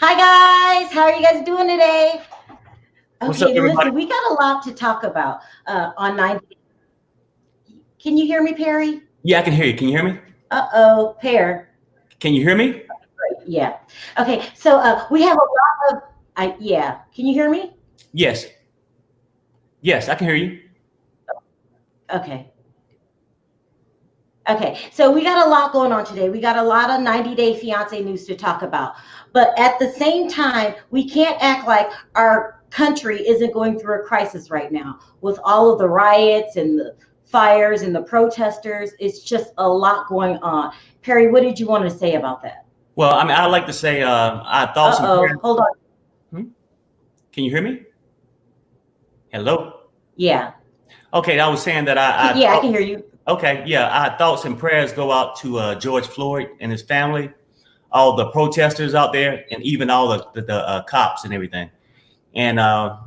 Hi guys, how are you guys doing today? What's up, Okay, everybody? listen, we got a lot to talk about on 90. Can you hear me, Perry? Yeah, I can hear you. Can you hear me? Uh-oh, Pear. Can you hear me? Yeah. Okay, so we have a lot of, yeah. Can you hear me? Yes. Yes, I can hear you. Okay. Okay, so we got a lot going on today. We got a lot of 90 Day Fiance news to talk about. But at the same time, we can't act like our country isn't going through a crisis right now with all of the riots and the fires and the protesters. It's just a lot going on. Perry, what did you want to say about that? Well, I mean, I like to say our thoughts and Uh-oh, prayers. hold on. Hmm? Can you hear me? Hello? Yeah. Okay, I was saying that I Yeah, I thought, can hear you. okay, yeah, our thoughts and prayers go out to George Floyd and his family, all the protesters out there, and even all the cops and everything. And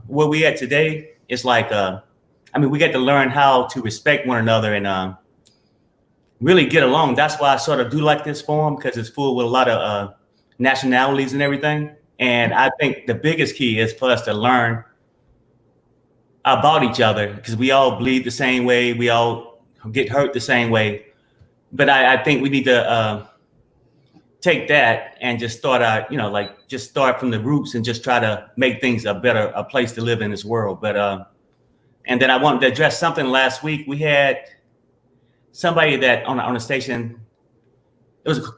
where we at today, it's like, I mean, we get to learn how to respect one another and really get along. That's why I sort of do like this forum because it's full with a lot of nationalities and everything. And I think the biggest key is for us to learn about each other because we all bleed the same way. We all get hurt the same way. But I think we need to take that and just start out, like just start from the roots and just try to make things a place to live in this world. But and then I wanted to address something last week. We had somebody that on a station. It was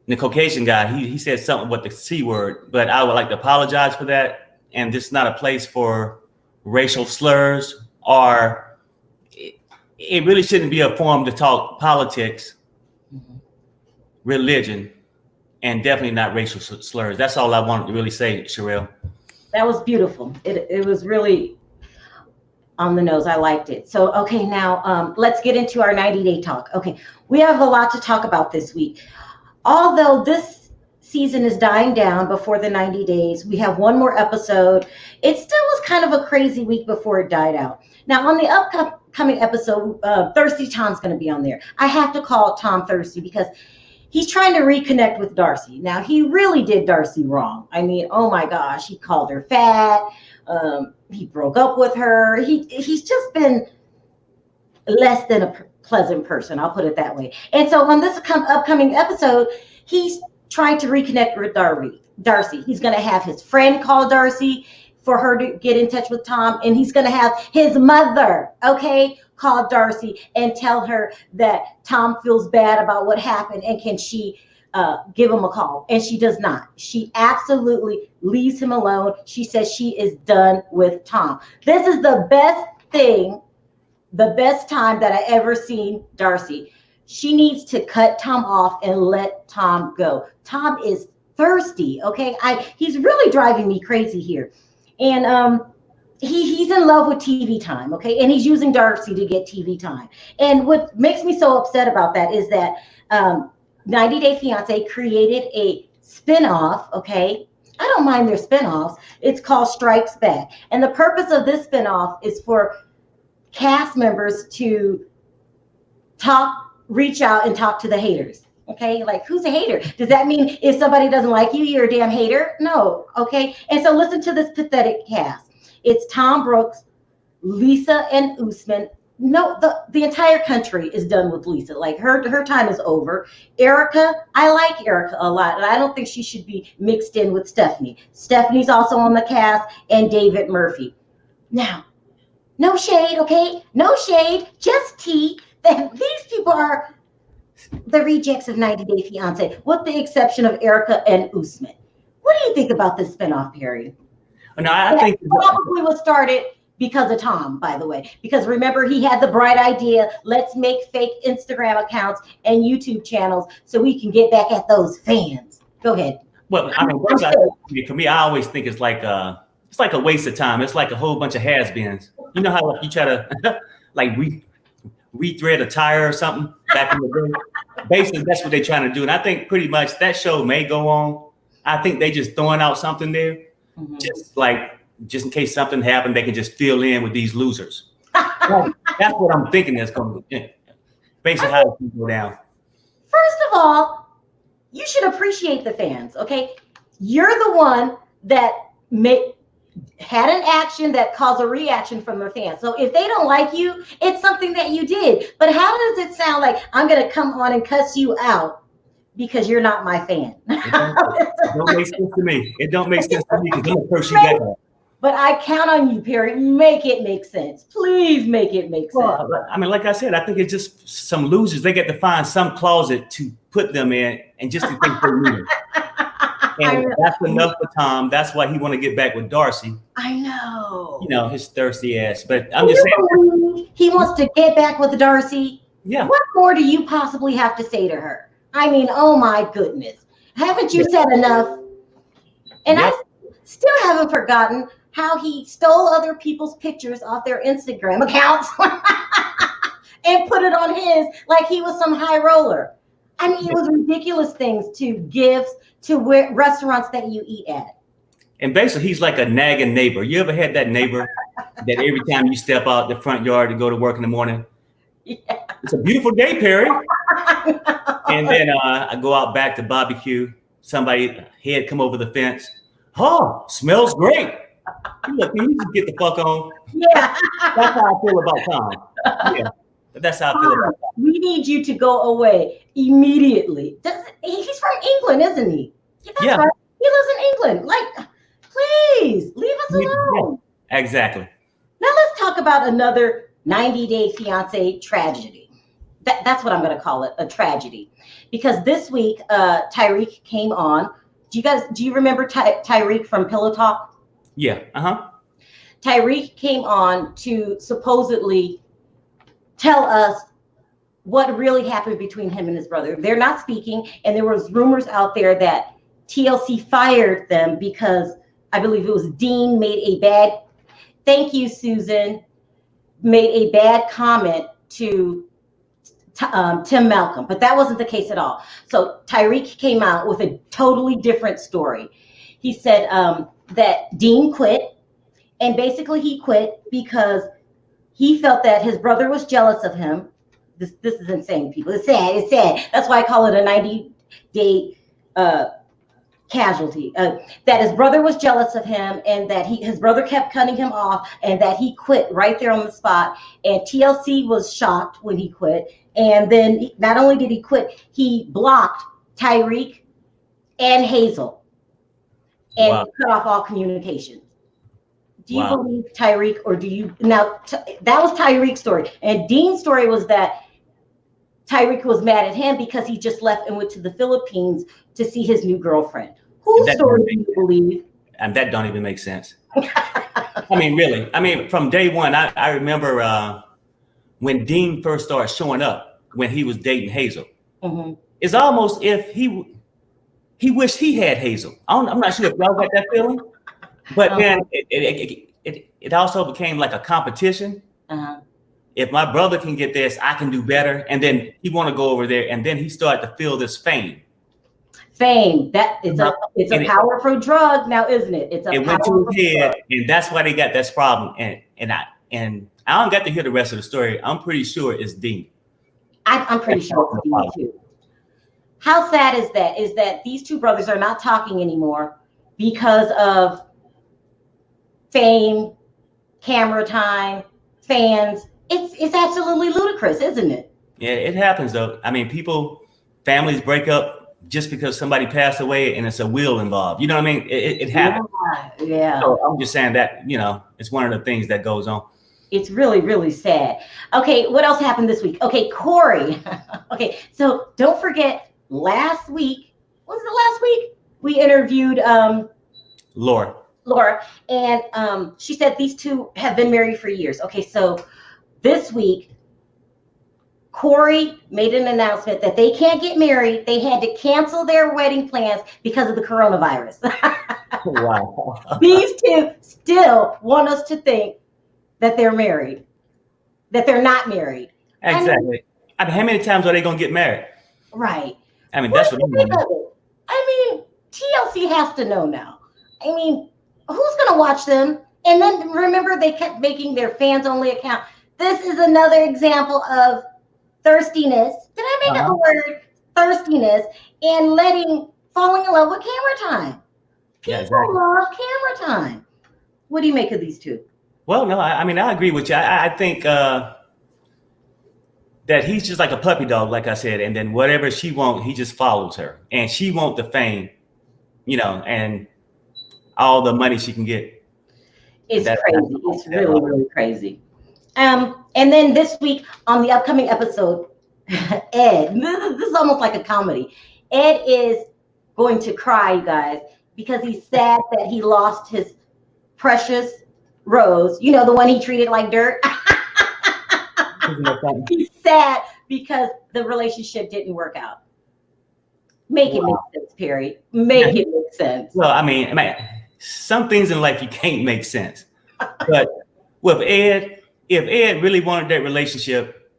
the Caucasian guy. He said something with the C word, but I would like to apologize for that. And this is not a place for racial slurs, or it really shouldn't be a forum to talk politics, religion, and definitely not racial slurs. That's all I wanted to really say, Sharrell. That was beautiful. It was really on the nose. I liked it. So, okay, now let's get into our 90-day talk. Okay, we have a lot to talk about this week. Although this season is dying down before the 90 days, we have one more episode. It still was kind of a crazy week before it died out. Now, on the upcoming episode, Thirsty Tom's going to be on there. I have to call Tom Thirsty because he's trying to reconnect with Darcey. Now, he really did Darcey wrong. I mean, oh my gosh, he called her fat. He broke up with her. He's just been less than a pleasant person, I'll put it that way. And so on this upcoming episode, he's trying to reconnect with Darcey. He's going to have his friend call Darcey for her to get in touch with Tom, and he's going to have his mother, okay, call Darcey and tell her that Tom feels bad about what happened and can she give him a call. And she does not. She absolutely leaves him alone. She says she is done with Tom. This is the best thing, the best time that I ever seen Darcey. She needs to cut Tom off and let Tom go. Tom is thirsty, okay? He's really driving me crazy here. And he's in love with TV time, okay? And he's using Darcey to get TV time. And what makes me so upset about that is that 90 Day Fiance created a spinoff, okay? I don't mind their spinoffs. It's called Strikes Back. And the purpose of this spinoff is for cast members to reach out and talk to the haters. Okay, like who's a hater? Does that mean if somebody doesn't like you, you're a damn hater? No. Okay, and so listen to this pathetic cast. It's Tom Brooks, Lisa and Usman. No, the entire country is done with Lisa. Like her time is over. Erica, I like Erica a lot, and I don't think she should be mixed in with Stephanie. Stephanie's also on the cast, and David Murphy. Now, no shade, okay? No shade, just tea. These people are the rejects of 90 Day Fiance, with the exception of Erica and Usman. What do you think about this spinoff, Perry? No, I think probably was started because of Tom, by the way. Because remember, he had the bright idea, let's make fake Instagram accounts and YouTube channels so we can get back at those fans. Go ahead. Well, I mean, for me, I always think it's like a waste of time. It's like a whole bunch of has-beens. You know how you try to like rethread a tire or something back in the day? Basically, that's what they're trying to do. And I think pretty much that show may go on. I think they just throwing out something there, just in case something happened, they can just fill in with these losers. That's what I'm thinking that's going to be. Basically, how it can go down. First of all, you should appreciate the fans, okay? You're the one that had an action that caused a reaction from their fans. So if they don't like you, it's something that you did. But how does it sound like I'm going to come on and cuss you out because you're not my fan? It don't make sense to me. It don't make sense to me because I'm going to curse you back. But I count on you, Perry. Make it make sense. Please make it make sense. Well, I mean, like I said, I think it's just some losers. They get to find some closet to put them in and just to think they're losers. And that's enough for Tom. That's why he want to get back with Darcey. I know. You know, his thirsty ass. But I'm just saying. He wants to get back with Darcey. Yeah. What more do you possibly have to say to her? I mean, oh my goodness. Haven't you said enough? And I still haven't forgotten how he stole other people's pictures off their Instagram accounts and put it on his like he was some high roller. I mean, it was ridiculous things to gifts to restaurants that you eat at. And basically, he's like a nagging neighbor. You ever had that neighbor that every time you step out the front yard to go to work in the morning, it's a beautiful day, Perry. And then I go out back to barbecue. Somebody head come over the fence. Oh, smells great. Look, can you just get the fuck on? Yeah. That's how I feel about Tom. Yeah. That's how I feel about Tom. We need you to go away immediately. He's from England, isn't he? Yeah. Right. He lives in England. Like, please leave us alone. Yeah, exactly. Now let's talk about another 90-day fiance tragedy. That's what I'm going to call it, a tragedy. Because this week, Tyreek came on. Do you remember Tyreek from Pillow Talk? Yeah. Tyreek came on to supposedly tell us what really happened between him and his brother. They're not speaking, and there was rumors out there that TLC fired them because I believe it was Dean thank you, Susan, made a bad comment to Tim Malcolm, but that wasn't the case at all. So Tyreek came out with a totally different story. He said that Dean quit, and basically he quit because he felt that his brother was jealous of him. This is insane, people. It's sad. That's why I call it a 90-day casualty. That his brother was jealous of him, and that his brother kept cutting him off, and that he quit right there on the spot. And TLC was shocked when he quit. And then not only did he quit, he blocked Tyreek and Hazel and cut off all communication. Do you believe Tyreek, or do you now? That was Tyreek's story, and Dean's story was that Tyreek was mad at him because he just left and went to the Philippines to see his new girlfriend. Whose story do you believe? And that don't even make sense. I mean, really. I mean, from day one, I remember when Dean first started showing up when he was dating Hazel. Mm-hmm. It's almost if he wished he had Hazel. I'm not sure if y'all got that feeling. But then it also became like a competition. If my brother can get this, I can do better. And then he want to go over there, and then he started to feel this fame. Fame, it's a powerful drug now, isn't it? It went to his head, and that's why they got this problem. And I don't get to hear the rest of the story. I'm pretty sure it's Dean. I'm pretty sure it's Dean too. How sad is that? Is that these two brothers are not talking anymore because of fame, camera time, fans. It's absolutely ludicrous, isn't it? Yeah, it happens though. I mean, families break up just because somebody passed away and it's a will involved. You know what I mean? It happens. Yeah. So I'm just saying that, it's one of the things that goes on. It's really, really sad. Okay, what else happened this week? Okay, Corey. Okay, so don't forget last week, was it last week? We interviewed Laura, and she said these two have been married for years. Okay, so this week, Corey made an announcement that they can't get married. They had to cancel their wedding plans because of the coronavirus. Wow. These two still want us to think that they're married, that they're not married. Exactly. I mean, how many times are they going to get married? Right. I mean, that's what I'm saying. I mean, TLC has to know now. I mean, who's going to watch them? And then remember, they kept making their fans only account. This is another example of thirstiness. Did I make up a word? Thirstiness and falling in love with camera time. Yeah, People exactly. love camera time. What do you make of these two? Well, no, I mean, I agree with you. I think that he's just like a puppy dog, like I said, and then whatever she wants, he just follows her, and she wants the fame, and all the money she can get. It's That's crazy. It's really, really crazy. And then this week on the upcoming episode, Ed, this is almost like a comedy. Ed is going to cry, you guys, because he's sad that he lost his precious Rose, the one he treated like dirt. He's sad because the relationship didn't work out. Make it make sense, Perry. Make it make sense. Well, I mean, some things in life you can't make sense. But with Ed, if Ed really wanted that relationship,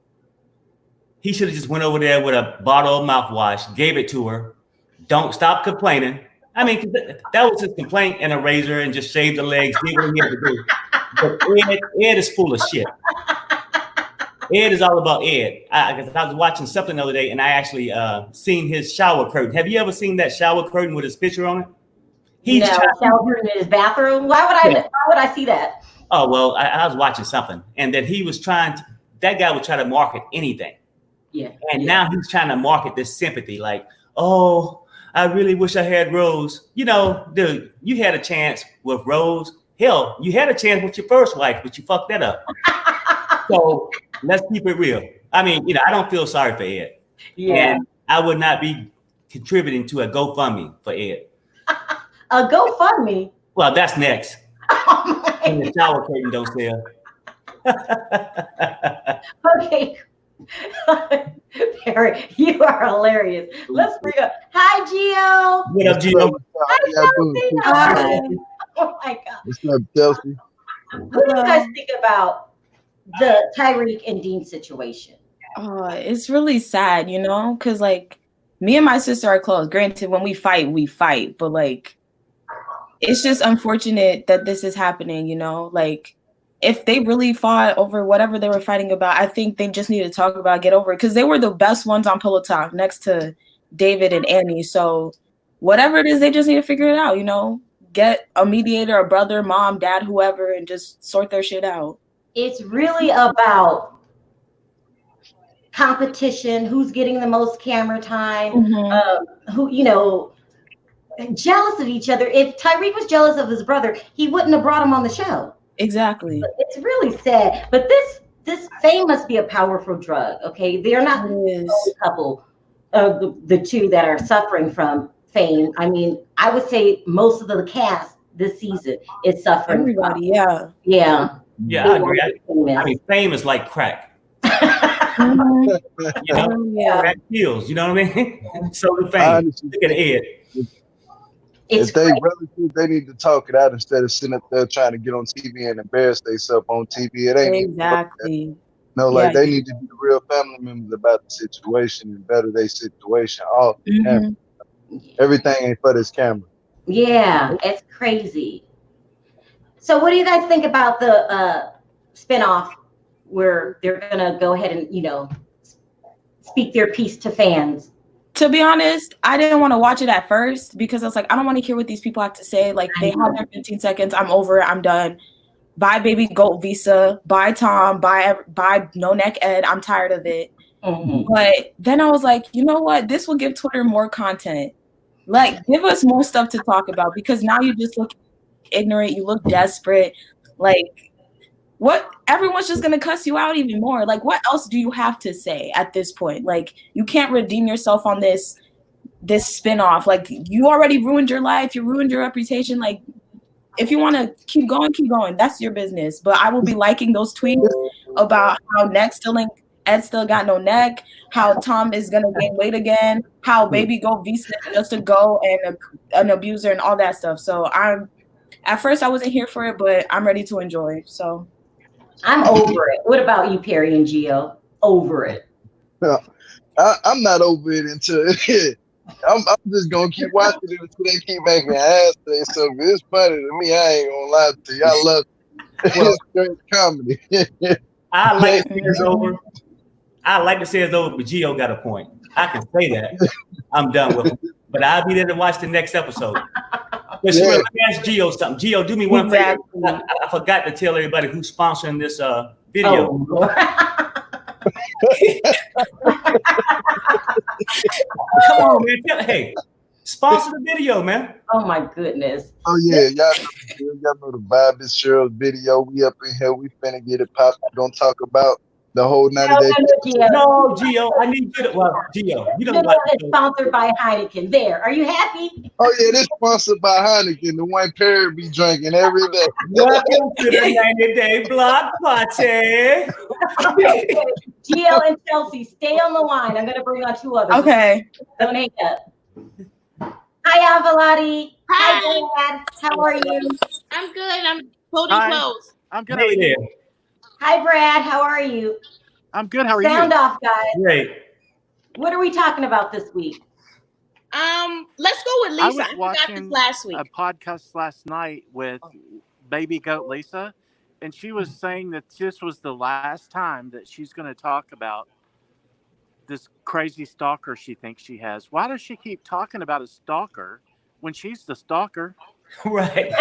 he should have just went over there with a bottle of mouthwash, gave it to her. Don't stop complaining. I mean, that was his complaint, and a razor, and just shaved the legs, did what he had to do. But Ed is full of shit. Ed is all about Ed. I was watching something the other day, and I actually seen his shower curtain. Have you ever seen that shower curtain with his picture on it? Shower curtain in his bathroom. Why would I see that? Oh, well, I was watching something, and that he was that guy would try to market anything. Yeah. And now he's trying to market this sympathy, like, oh, I really wish I had Rose. Dude, you had a chance with Rose. Hell, you had a chance with your first wife, but you fucked that up. So let's keep it real. I mean, I don't feel sorry for Ed. Yeah. And I would not be contributing to a GoFundMe for Ed. A GoFundMe? Well, that's next. Oh and the shower curtain don't sell. Okay. Perry, you are hilarious. Let's bring up. Hi, Gio. What up, Gio? Hi. Oh my God. What's up, Darcey? What do you guys think about the Tyreek and Dean situation? It's really sad, because me and my sister are close. Granted, when we fight, but it's just unfortunate that this is happening, if they really fought over whatever they were fighting about, I think they just need to talk about, get over it, because they were the best ones on Pillow Talk next to David and Annie. So whatever it is, they just need to figure it out, get a mediator, a brother, mom, dad, whoever, and just sort their shit out. It's really about competition, who's getting the most camera time, who, jealous of each other. If Tyreek was jealous of his brother, he wouldn't have brought him on the show. Exactly. But it's really sad. But this fame must be a powerful drug. Okay, they're not the only couple of the two that are suffering from fame. I mean, I would say most of the cast this season is suffering. Everybody, yeah. Yeah. Yeah, I agree. I mean, fame is like crack. Crack kills. You know what I mean? So the fame. Look at Ed. If they relatives, they need to talk it out instead of sitting up there trying to get on TV and embarrass themselves on TV. It ain't exactly. They need to be real family members about the situation and better their situation. Everything ain't for this camera. Yeah, it's crazy. So what do you guys think about the spinoff where they're gonna go ahead and speak their piece to fans? To be honest, I didn't want to watch it at first because I was like, I don't want to hear what these people have to say. They have their 15 seconds. I'm over it. I'm done. Bye, baby goat Visa. Bye, Tom. Bye, no neck Ed. I'm tired of it. Mm-hmm. But then I was like, you know what? This will give Twitter more content. Give us more stuff to talk about, because now you just look ignorant. You look desperate. What? Everyone's just gonna cuss you out even more. What else do you have to say at this point? You can't redeem yourself on this spinoff. You already ruined your life. You ruined your reputation. If you want to keep going. That's your business. But I will be liking those tweets about how Ed still got no neck, how Tom is gonna gain weight again, how baby go Visa just to go and an abuser and all that stuff. So at first I wasn't here for it, but I'm ready to enjoy. So I'm over it. What about you, Perry and Gio? Over it. I'm not over it until I'm just gonna keep watching it until they keep making ass say something. It's funny to me. I ain't gonna lie to you. I love it. It's great comedy. I like to say it's over. I like to say it's over, but Gio got a point. I can say that. I'm done with it. But I'll be there to watch the next episode. But Sharrell, let me ask Gio something. Gio, do me one favor. Exactly. I forgot to tell everybody who's sponsoring this video. Oh. Come on, man. Hey, sponsor the video, man. Oh my goodness. Oh yeah, y'all know the vibe is Sharrell's video. We up in here. We finna get it popped. Don't talk about the whole 90 day. Gio. No, Gio, I need you to. Well, Gio, you don't like. It's sponsored by Heineken. There. Are you happy? Oh yeah, this sponsored by Heineken, the one Perry be drinking every day. Welcome to the 90-day block party. Gio and Chelsea, stay on the line. I'm going to bring on two others. Okay. Don't hang up. Hi, Avalati. Hi. Hi, Dad. How are you? I'm good. I'm folding clothes. I'm good. Hey there. Hi, Brad. How are you? I'm good. How are Sound you? off, guys. Great. What are we talking about this week? Let's go with I Lisa. was I forgot watching this last week. a podcast last night with baby goat Lisa, and she was saying that this was the last time that she's going to talk about this crazy stalker she thinks she has. Why does she keep talking about a stalker when she's the stalker? Right.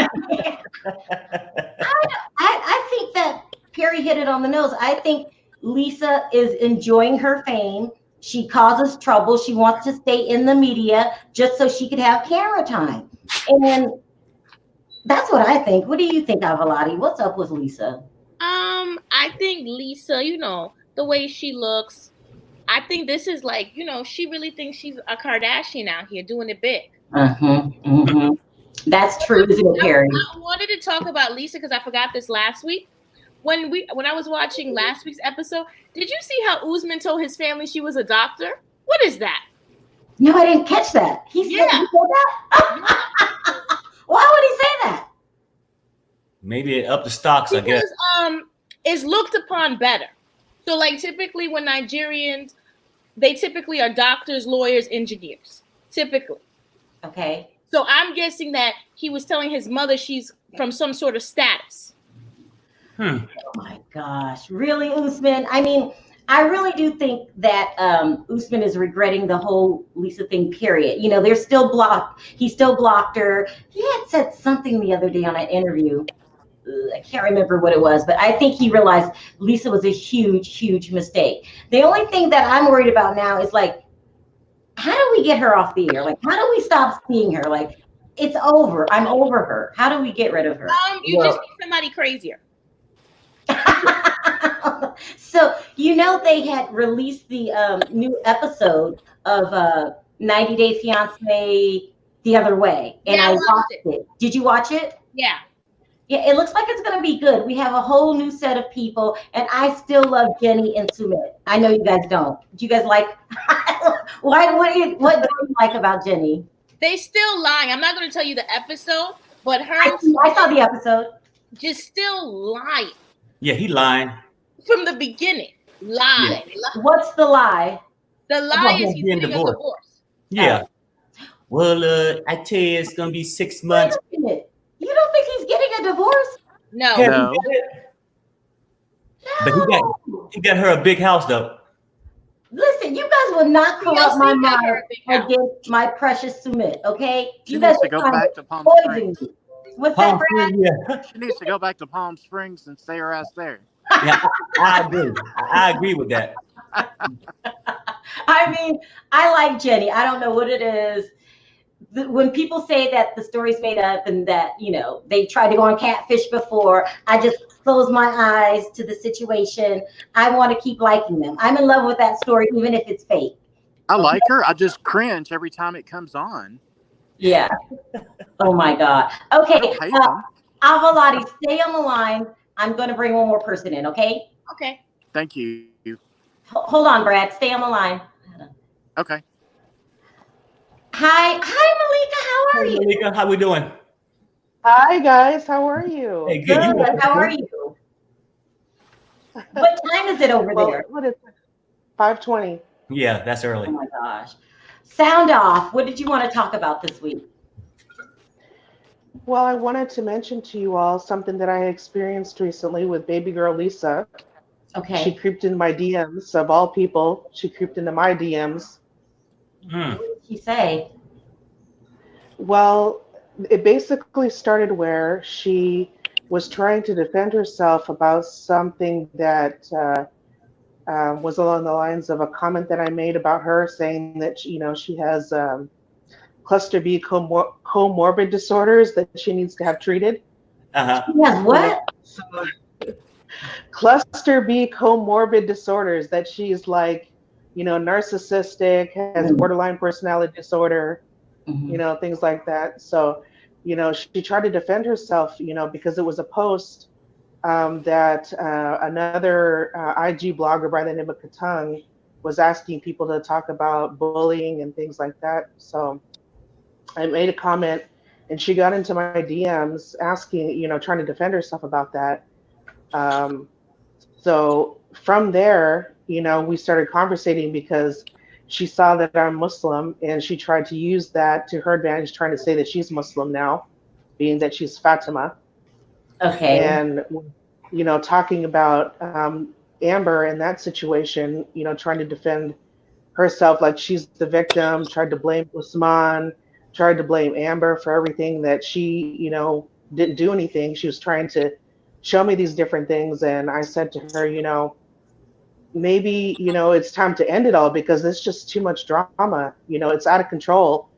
I think that Perry hit it on the nose. I think Lisa is enjoying her fame. She causes trouble. She wants to stay in the media just so she could have camera time. And that's what I think. What do you think, Avalati? What's up with Lisa? I think Lisa, the way she looks, I think this is like, she really thinks she's a Kardashian out here doing it big. That's true, isn't it, Perry? I wanted to talk about Lisa because I forgot this last week. When I was watching last week's episode, did you see how Usman told his family she was a doctor? What is that? No, I didn't catch that. He said that? Why would he say that? Maybe up the stocks, I guess. Because it's looked upon better. So like typically when Nigerians, they typically are doctors, lawyers, engineers. Typically. Okay. So I'm guessing that he was telling his mother she's from some sort of status. Oh my gosh. Really, Usman? I mean, I really do think that Usman is regretting the whole Lisa thing, period. They're still blocked. He still blocked her. He had said something the other day on an interview. I can't remember what it was, but I think he realized Lisa was a huge, huge mistake. The only thing that I'm worried about now is like, how do we get her off the air? Like, how do we stop seeing her? Like, it's over. I'm over her. How do we get rid of her? You just need somebody crazier. So, they had released the new episode of 90 Day Fiancé the other way. And Yeah, I watched it. Did you watch it? Yeah. Yeah, it looks like it's going to be good. We have a whole new set of people, and I still love Jenny and Sumit. I know you guys don't. Do you guys like? What do you like about Jenny? They still lying. I'm not going to tell you the episode, but her I saw the episode. just still lying Yeah, he lying. from the beginning. Lying. What's the lie? The lie is he's being getting a divorced. divorce. Yeah. Well, I tell you, it's gonna be 6 months. Wait a minute. You don't think he's getting a divorce? No. No. But he got her a big house though. Listen, you guys will not corrupt my mind against my precious Sumit, okay? She You guys needs to are go trying back to to Palm poison Springs. me. What's that, Brad? Yeah. She needs to go back to Palm Springs and stay her ass there. Yeah, I agree. I agree with that. I mean, I like Jenny. I don't know what it is. When people say that the story's made up and that, they tried to go on Catfish before, I just close my eyes to the situation. I want to keep liking them. I'm in love with that story, even if it's fake. I like her. I just cringe every time it comes on. Yeah. Oh my God. Okay. I hate them. Avalati, stay on the line. I'm going to bring one more person in, okay? Okay. Thank you. Hold on, Brad. Stay on the line. Okay. Hi, Malika. How are Hey, you? Malika, how we doing? Hi guys, how are you? Hey, good. Good. How are you? What time is it over Well, there? what is it? 5:20. Yeah, that's Oh early. my gosh. Sound off. What did you want to talk about this week? Well, I wanted to mention to you all something that I experienced recently with baby girl Lisa. She Okay. creeped in my DMs, of all people. She creeped into my DMs. Hmm. What did she say? Well, it basically started where she was trying to defend herself about something that was along the lines of a comment that I made about her, saying that she has cluster B comorbid disorders that she needs to have treated. Uh-huh. Yeah, what? So, cluster B comorbid disorders, that she's like, narcissistic, has borderline personality disorder, things like that. So, she tried to defend herself, because it was a post that another IG blogger by the name of Katang was asking people to talk about bullying and things like that. So I made a comment, and she got into my DMs asking, trying to defend herself about that. So from there, we started conversating because she saw that I'm Muslim, and she tried to use that to her advantage, trying to say that she's Muslim now, being that she's Fatima. Okay. And, talking about Amber in that situation, trying to defend herself like she's the victim, tried to blame Usman, tried to blame Amber for everything that she, didn't do anything. She was trying to show me these different things. And I said to her, maybe, it's time to end it all because it's just too much drama. It's out of control.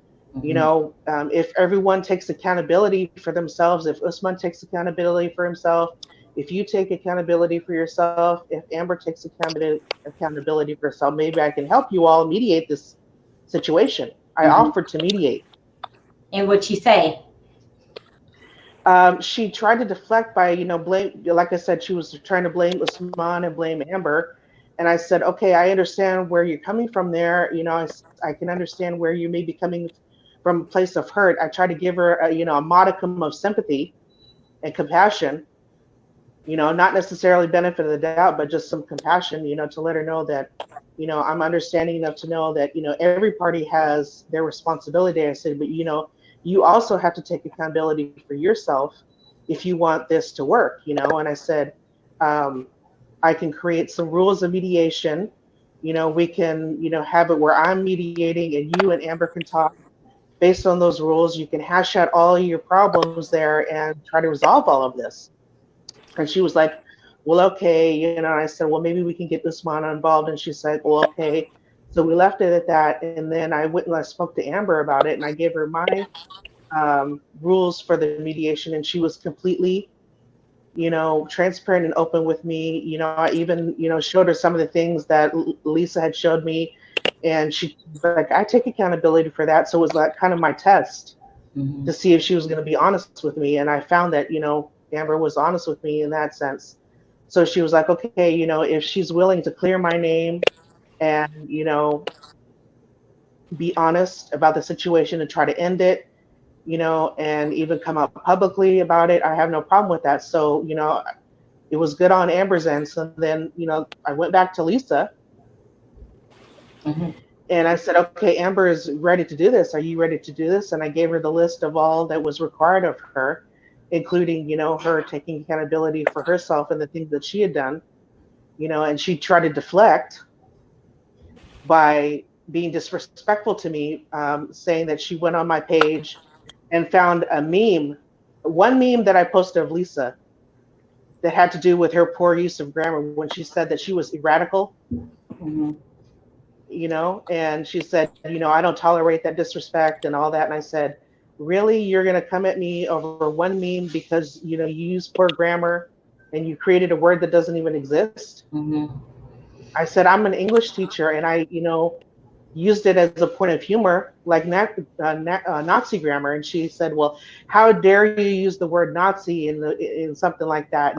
If everyone takes accountability for themselves, if Usman takes accountability for himself, if you take accountability for yourself, if Amber takes accountability for herself, maybe I can help you all mediate this situation. I offered to mediate. And what'd she say? She tried to deflect by, blame. Like I said, she was trying to blame Usman and blame Amber. And I said, okay, I understand where you're coming from there. I can understand where you may be coming from a place of hurt. I tried to give her, a modicum of sympathy and compassion, not necessarily benefit of the doubt, but just some compassion, to let her know that, I'm understanding enough to know that, every party has their responsibility. I said, but, you also have to take accountability for yourself if you want this to work, and I said, I can create some rules of mediation. We can, have it where I'm mediating and you and Amber can talk based on those rules. You can hash out all your problems there and try to resolve all of this. And she was like, well, okay. I said, well, maybe we can get Usman involved. And she said, well, okay. So we left it at that. And then I went and I spoke to Amber about it, and I gave her my rules for the mediation. And she was completely, transparent and open with me. I even, showed her some of the things that Lisa had showed me. And she was like, I take accountability for that. So it was like kind of my test to see if she was going to be honest with me. And I found that, Amber was honest with me in that sense. So she was like, okay, if she's willing to clear my name and, be honest about the situation and try to end it, and even come out publicly about it, I have no problem with that. So, it was good on Amber's end. So then, I went back to Lisa and I said, okay, Amber is ready to do this. Are you ready to do this? And I gave her the list of all that was required of her, including, her taking accountability for herself and the things that she had done, and she tried to deflect by being disrespectful to me, saying that she went on my page and found one meme that I posted of Lisa that had to do with her poor use of grammar when she said that she was radical, and she said, I don't tolerate that disrespect and all that. And I said, really, you're going to come at me over one meme because, you use poor grammar and you created a word that doesn't even exist? I said, I'm an English teacher and I, used it as a point of humor, like Nazi grammar. And she said, well, how dare you use the word Nazi in something like that,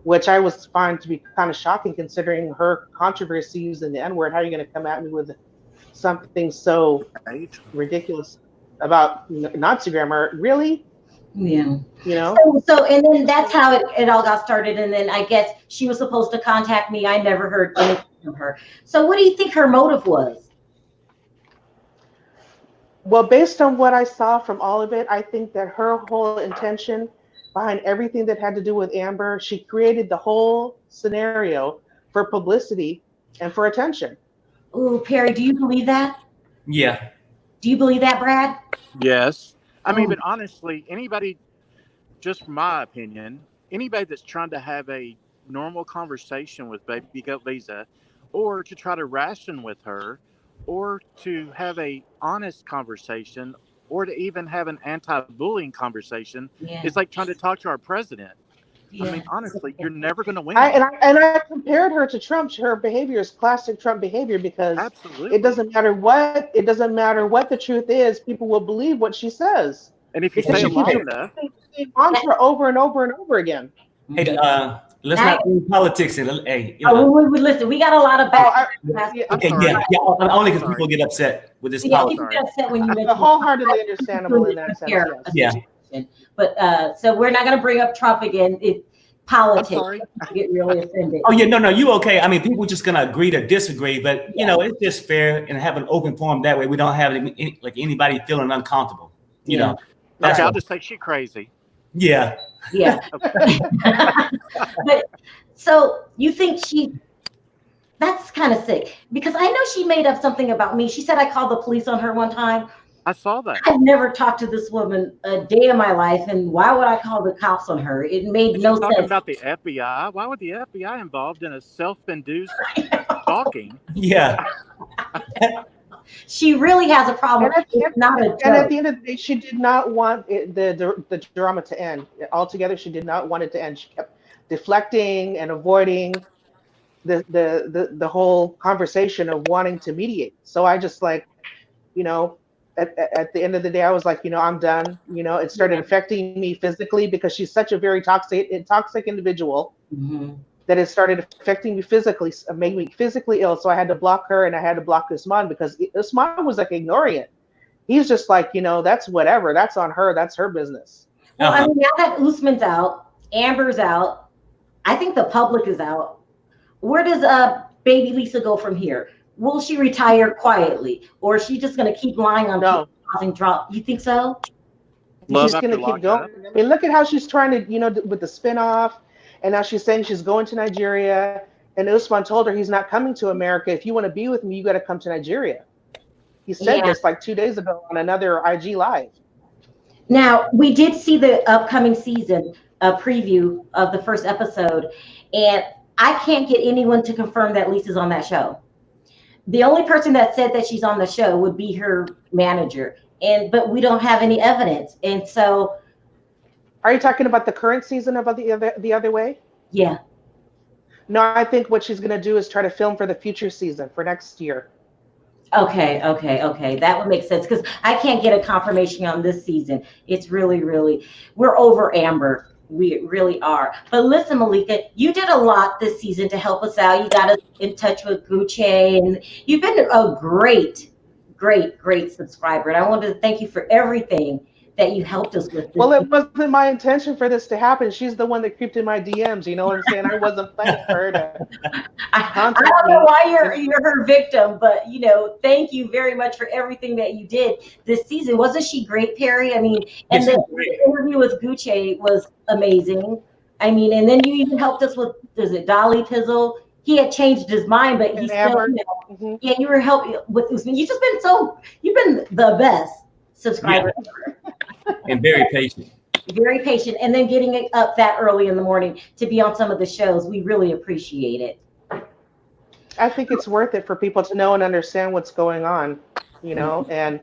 which I was find to be kind of shocking considering her controversy using the N-word. How are you going to come at me with something so ridiculous about Nazi grammar? Really? Yeah. So and then that's how it all got started. And then I guess she was supposed to contact me. I never heard anything from her. So what do you think her motive was? Well, based on what I saw from all of it, I think that her whole intention behind everything that had to do with Amber, she created the whole scenario for publicity and for attention. Ooh, Perry, do you believe that? Yeah. Do you believe that, Brad? Yes. I mean, but honestly, anybody, just from my opinion, anybody that's trying to have a normal conversation with Baby Goat Lisa, or to try to ration with her, or to have a honest conversation, or to even have an anti-bullying conversation, is like trying to talk to our president. I mean, honestly, you're never going to win. I compared her to Trump. Her behavior is classic Trump behavior because Absolutely. it doesn't matter what the truth is. People will believe what she says. And if you say it long enough, mantra over and over and over again. Hey, let's not bring politics in. Hey, listen, we got a lot of back. Only because people get upset with this politics. People get upset when you mention wholeheartedly understandable in that sense. Yeah. But so we're not going to bring up Trump again. Politics. I'm sorry. Get really offended. Oh yeah, no, you okay? I mean, people just gonna agree to disagree, but you know, it's just fair and have an open forum. That way, we don't have anybody feeling uncomfortable. You know. Okay, I'll just say she's crazy. Yeah. Yeah. But so you think that's kind of sick because I know she made up something about me. She said I called the police on her one time. I saw that. I've never talked to this woman a day in my life, and why would I call the cops on her? It made no sense. Talking about the FBI. Why would the FBI involved in a self-induced stalking? Yeah. She really has a problem. And at the end of the day, she did not want the drama to end. Altogether, she did not want it to end. She kept deflecting and avoiding the whole conversation of wanting to mediate. So I just at the end of the day, I was like, I'm done. It started affecting me physically because she's such a very toxic individual. Mm-hmm. That it started affecting me physically, made me physically ill. So I had to block her and I had to block Usman because Usman was ignoring it. He's just that's whatever. That's on her. That's her business. Well, I mean, now that Usman's out, Amber's out, I think the public is out. Where does baby Lisa go from here? Will she retire quietly, or is she just going to keep lying on people causing drop? You think so? She's going to keep going. I mean, look at how she's trying to, with the spinoff. And now she's saying she's going to Nigeria. And Usman told her he's not coming to America. If you want to be with me, you got to come to Nigeria. He said this 2 days ago on another IG Live. Now, we did see the upcoming season preview of the first episode. And I can't get anyone to confirm that Lisa's on that show. The only person that said that she's on the show would be her manager. But we don't have any evidence. And so... Are you talking about the current season of the other way? Yeah. No, I think what she's going to do is try to film for the future season for next year. Okay. That would make sense because I can't get a confirmation on this season. It's really, we're over Amber. We really are. But listen, Malika, you did a lot this season to help us out. You got us in touch with Gucci, and you've been a great subscriber. And I wanted to thank you for everything that you helped us with. Well, it wasn't my intention for this to happen. She's the one that creeped in my DMs. You know what I'm saying? I wasn't planning for her to. I don't know why you're her victim, but thank you very much for everything that you did this season. Wasn't she great, Perry? I mean, and the interview with Gucci was amazing. I mean, and then you even helped us with Dolly Pizzle. He had changed his mind, but he still, you were helping with Usman. You've been the best subscriber. And very patient. Very patient. And then getting it up that early in the morning to be on some of the shows. We really appreciate it. I think it's worth it for people to know and understand what's going on, and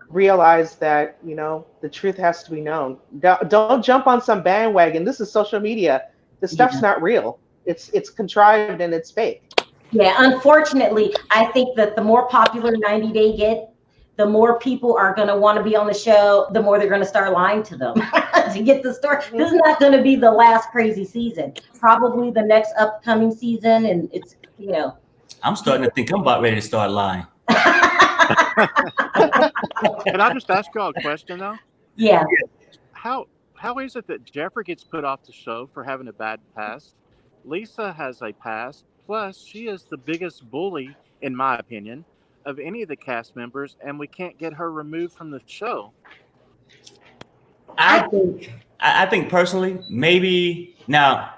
realize that, the truth has to be known. Don't jump on some bandwagon. This is social media. This stuff's not real. It's contrived and it's fake. Yeah, unfortunately, I think that the more popular 90 Day get, the more people are going to want to be on the show, the more they're going to start lying to them to get the story. This is not going to be the last crazy season. Probably the next upcoming season. And it's, I'm starting to think I'm about ready to start lying. Can I just ask y'all a question, though? Yeah. How is it that Geoffrey gets put off the show for having a bad past? Lisa has a past. Plus, she is the biggest bully, in my opinion, of any of the cast members, and we can't get her removed from the show. I think personally, maybe now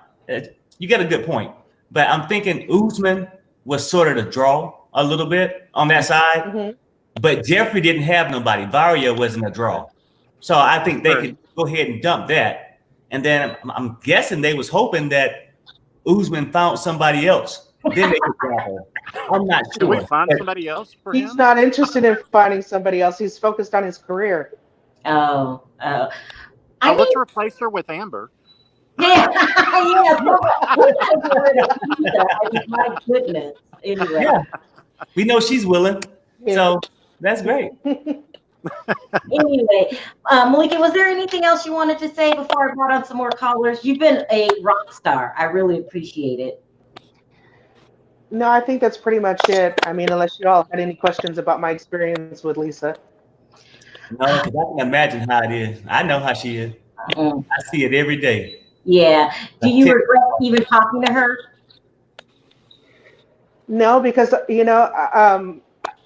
you got a good point, but I'm thinking Usman was sort of the draw a little bit on that side, but Geoffrey didn't have nobody. Varia wasn't a draw. So I think they could go ahead and dump that. And then I'm guessing they was hoping that Usman found somebody else. Then they could grab her. I'm not sure. Should we find somebody else for He's him? not interested in finding somebody else. He's focused on his career. Oh. Let's replace her with Amber. Yeah. My goodness. Anyway. Yeah. We know she's willing. Yeah. So that's great. Anyway, Malika, was there anything else you wanted to say before I brought on some more callers? You've been a rock star. I really appreciate it. No, I think that's pretty much it. I mean, unless you all had any questions about my experience with Lisa. No, because I can imagine how it is. I know how she is. I see it every day. Yeah. Do you regret even talking to her? No, because,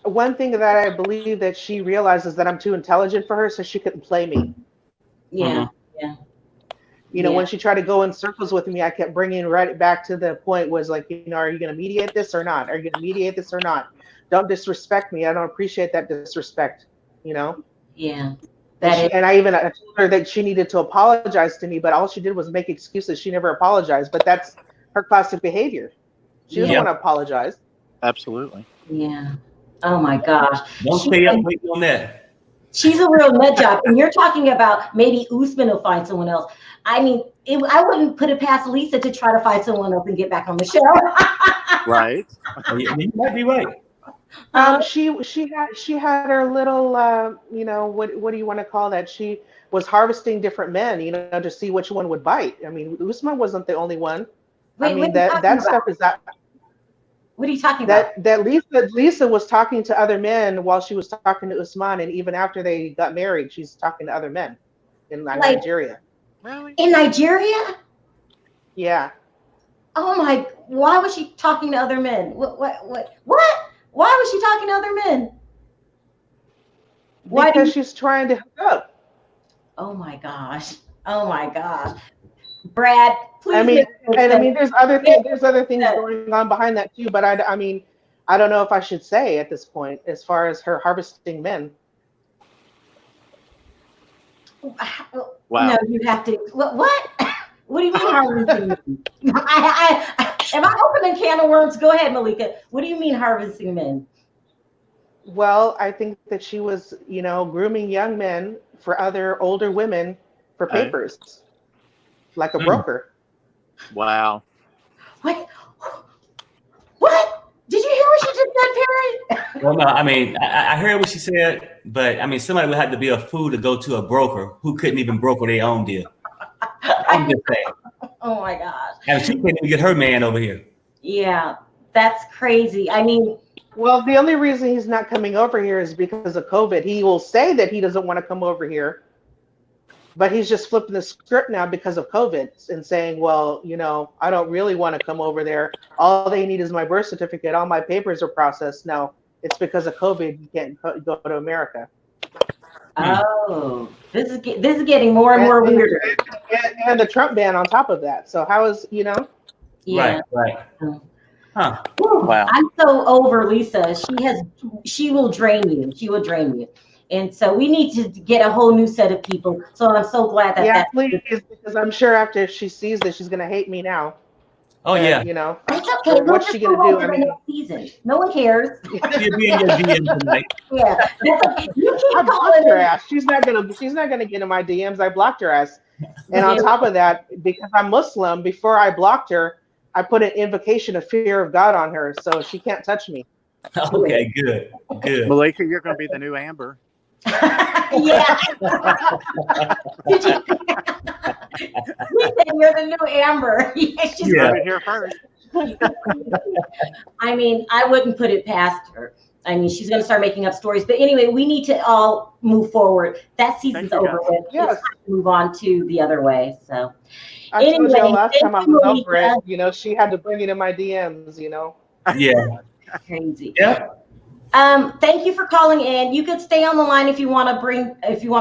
one thing that I believe that she realizes that I'm too intelligent for her, so she couldn't play me. Yeah. When she tried to go in circles with me, I kept bringing right back to the point was like, are you going to mediate this or not? Are you going to mediate this or not? Don't disrespect me. I don't appreciate that disrespect, Yeah. And I told her that she needed to apologize to me, but all she did was make excuses. She never apologized, but that's her classic behavior. She doesn't want to apologize. Absolutely. Yeah. Oh my gosh. Don't stay up late on that. She's a real nut job. And you're talking about maybe Usman will find someone else. I mean, I wouldn't put it past Lisa to try to find someone else and get back on the show. Right. You might be right. She had her little what do you want to call that? She was harvesting different men, to see which one would bite. I mean, Usman wasn't the only one. Wait, that stuff is that. What are you talking about? That Lisa was talking to other men while she was talking to Usman, and even after they got married, she's talking to other men in Nigeria. Really? In Nigeria? Yeah. Oh my! Why was she talking to other men? What? Why was she talking to other men? Because she's trying to hook up. Oh my gosh! Brad, please. There's other things going on behind that too. But I don't know if I should say at this point as far as her harvesting men. Wow. No, you have to. What? What do you mean harvesting men? Am I opening a can of worms? Go ahead, Malika. What do you mean harvesting men? Well, I think that she was, grooming young men for other older women for papers, like a broker. Wow. What? Did you hear what she just said, Perry? Well, no, I heard what she said, but somebody would have to be a fool to go to a broker who couldn't even broker their own deal. I'm just saying. Oh my gosh. And she couldn't even get her man over here. Yeah, that's crazy. Well, the only reason he's not coming over here is because of COVID. He will say that he doesn't want to come over here, but he's just flipping the script now because of COVID and saying, well, I don't really want to come over there. All they need is my birth certificate. All my papers are processed. No, it's because of COVID. You can't go to America. Oh, this is getting more and more weird. And the Trump ban on top of that. So how is, Yeah. Right. Huh. Wow. I'm so over Lisa. She will drain you. She will drain you. And so we need to get a whole new set of people. So I'm so glad that please, because I'm sure after she sees this, she's gonna hate me now. Oh yeah. That's okay. What's she gonna do? Next season. No one cares. She'll be in your DM tonight. Yeah. I blocked her ass. She's not gonna get in my DMs. I blocked her ass. And on top of that, because I'm Muslim, before I blocked her, I put an invocation of fear of God on her, so she can't touch me. Okay, good. Malika, you're going to be the new Amber. Yeah. Did you? We said you're the new Amber. She's heard it here first. I wouldn't put it past her. She's going to start making up stories. But anyway, we need to all move forward. That season's over with. Yes. It's time to move on to the other way. So, I told you last time I was over it. She had to bring it in my DMs. Yeah. Crazy. Yeah. Thank you for calling in. You could stay on the line if you want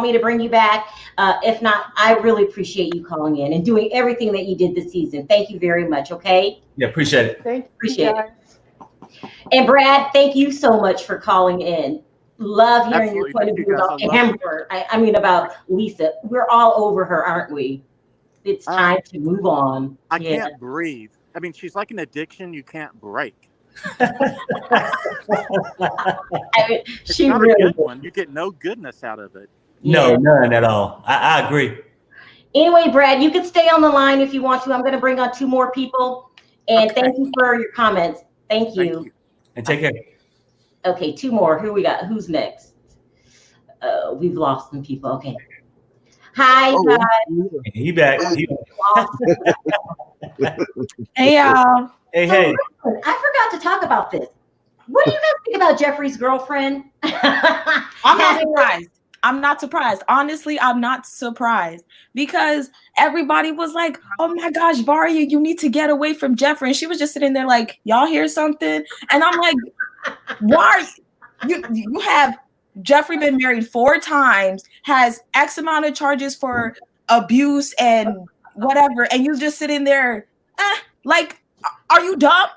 me to bring you back. If not, I really appreciate you calling in and doing everything that you did this season. Thank you very much. Okay. Yeah, appreciate it. Thank you. Appreciate it. And Brad, thank you so much for calling in. love hearing Absolutely. your point of Thank view you, guys. about I love it. Amber. I mean, about Lisa. We're all over her, aren't we? It's time to move on. I can't breathe. I mean, she's like an addiction you can't break. I mean, It's she not really a good did. one. You get no goodness out of it. No, none at all. I agree. Anyway, Brad, you can stay on the line if you want to. I'm going to bring on 2 more people. And Okay. thank you for your comments. Thank you. Thank you. And take care. Okay, 2 more. Who we got? Who's next? We've lost some people. Okay. Hi, guys. He back. Hey, y'all. Hey, So, hey. listen, I forgot to talk about this. What do you guys think about Geoffrey's girlfriend? I'm not surprised. I'm not surprised. Honestly, I'm not surprised because everybody was like, oh my gosh, Varia, you need to get away from Geoffrey. And she was just sitting there like, y'all hear something? And I'm like, why? You have Geoffrey been married 4 times, has X amount of charges for abuse and whatever. And you just sitting there, like, are you dumb?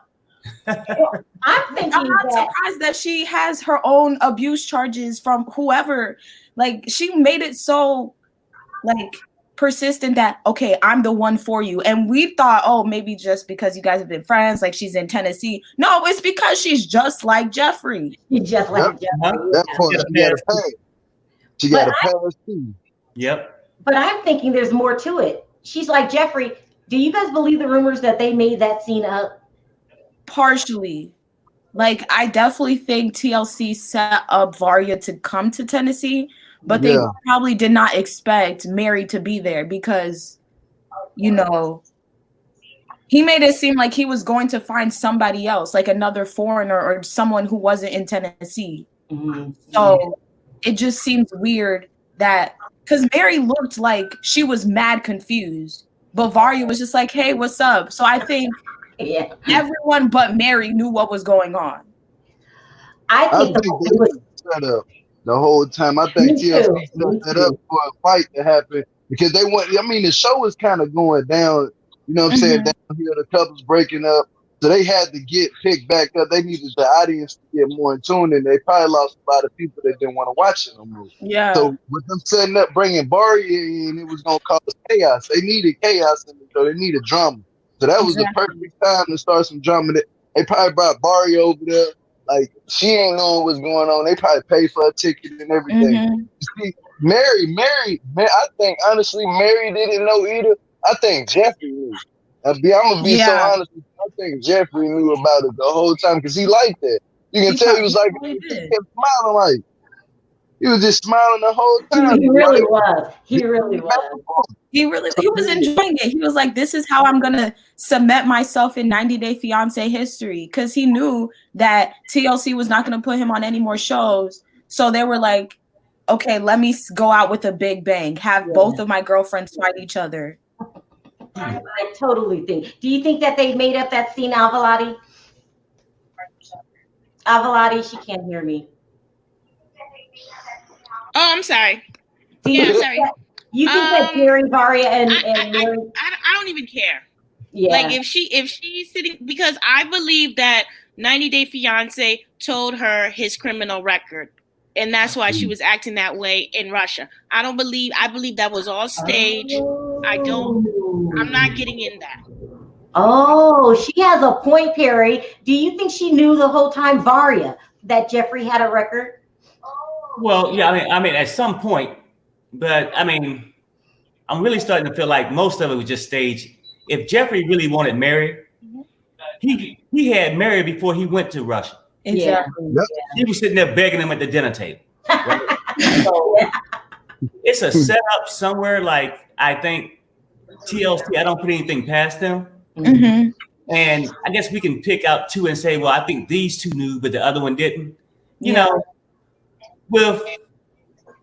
I'm thinking I'm not surprised that she has her own abuse charges from whoever. Like, she made it so like persistent that, okay, I'm the one for you. And we thought, oh, maybe just because you guys have been friends, like she's in Tennessee. No, it's because she's just like Geoffrey. She's just like Geoffrey. That part, she got a pass. She got a pass too. Yep. But I'm thinking there's more to it. She's like Geoffrey. Do you guys believe the rumors that they made that scene up? Partially. Like, I definitely think TLC set up Varia to come to Tennessee, but they probably did not expect Mary to be there because, you know, he made it seem like he was going to find somebody else, like another foreigner or someone who wasn't in Tennessee. Mm-hmm. So it just seems weird that, because Mary looked like she was mad confused, but Varia was just like, hey, what's up? So I think everyone but Mary knew what was going on. I think it was set up the whole time. I think TLC set that up for a fight to happen because they want. I mean, the show was kind of going down. You know what I'm saying? Down here, the couples breaking up, so they had to get picked back up. They needed the audience to get more in tune, and they probably lost a lot of people that didn't want to watch it no more. Yeah. So with them setting up, bringing Varia in, it was gonna cause chaos. They needed chaos in it, so they needed drama. So that was the perfect time to start some drama. They probably brought Varia over there. Like, she ain't knowing what's going on. They probably paid for a ticket and everything. See, Mary, I think, honestly, Mary didn't know either. I think Geoffrey knew. I'm going to be so honest with you. I think Geoffrey knew about it the whole time because he liked that. You can tell he was like, he kept smiling like, he was just smiling the whole time. He really was. He really was. He was enjoying it. He was like, this is how I'm going to cement myself in 90 Day Fiancé history. Because he knew that TLC was not going to put him on any more shows. So they were like, okay, let me go out with a big bang. Have both of my girlfriends fight each other. I totally think. Do you think that they made up that scene, Avalati? Avalati, she can't hear me. Oh, I'm sorry. Yeah, sorry. You think that Gary, Varia, and Mary? I don't even care. Yeah. Like if she's sitting, because I believe that 90 Day Fiancé told her his criminal record, and that's why she was acting that way in Russia. I believe that was all staged. I'm not getting in that. Oh, she has a point, Perry. Do you think she knew the whole time, Varia, that Geoffrey had a record? Well, yeah, I mean, at some point, but I mean, I'm really starting to feel like most of it was just staged. If Geoffrey really wanted Mary, he had Mary before he went to Russia. Exactly. Yeah. He was sitting there begging him at the dinner table. Right? So it's a setup somewhere. Like, I think TLC, I don't put anything past them. Mm-hmm. And I guess we can pick out 2 and say, well, I think these 2 knew, but the other one didn't. You know, with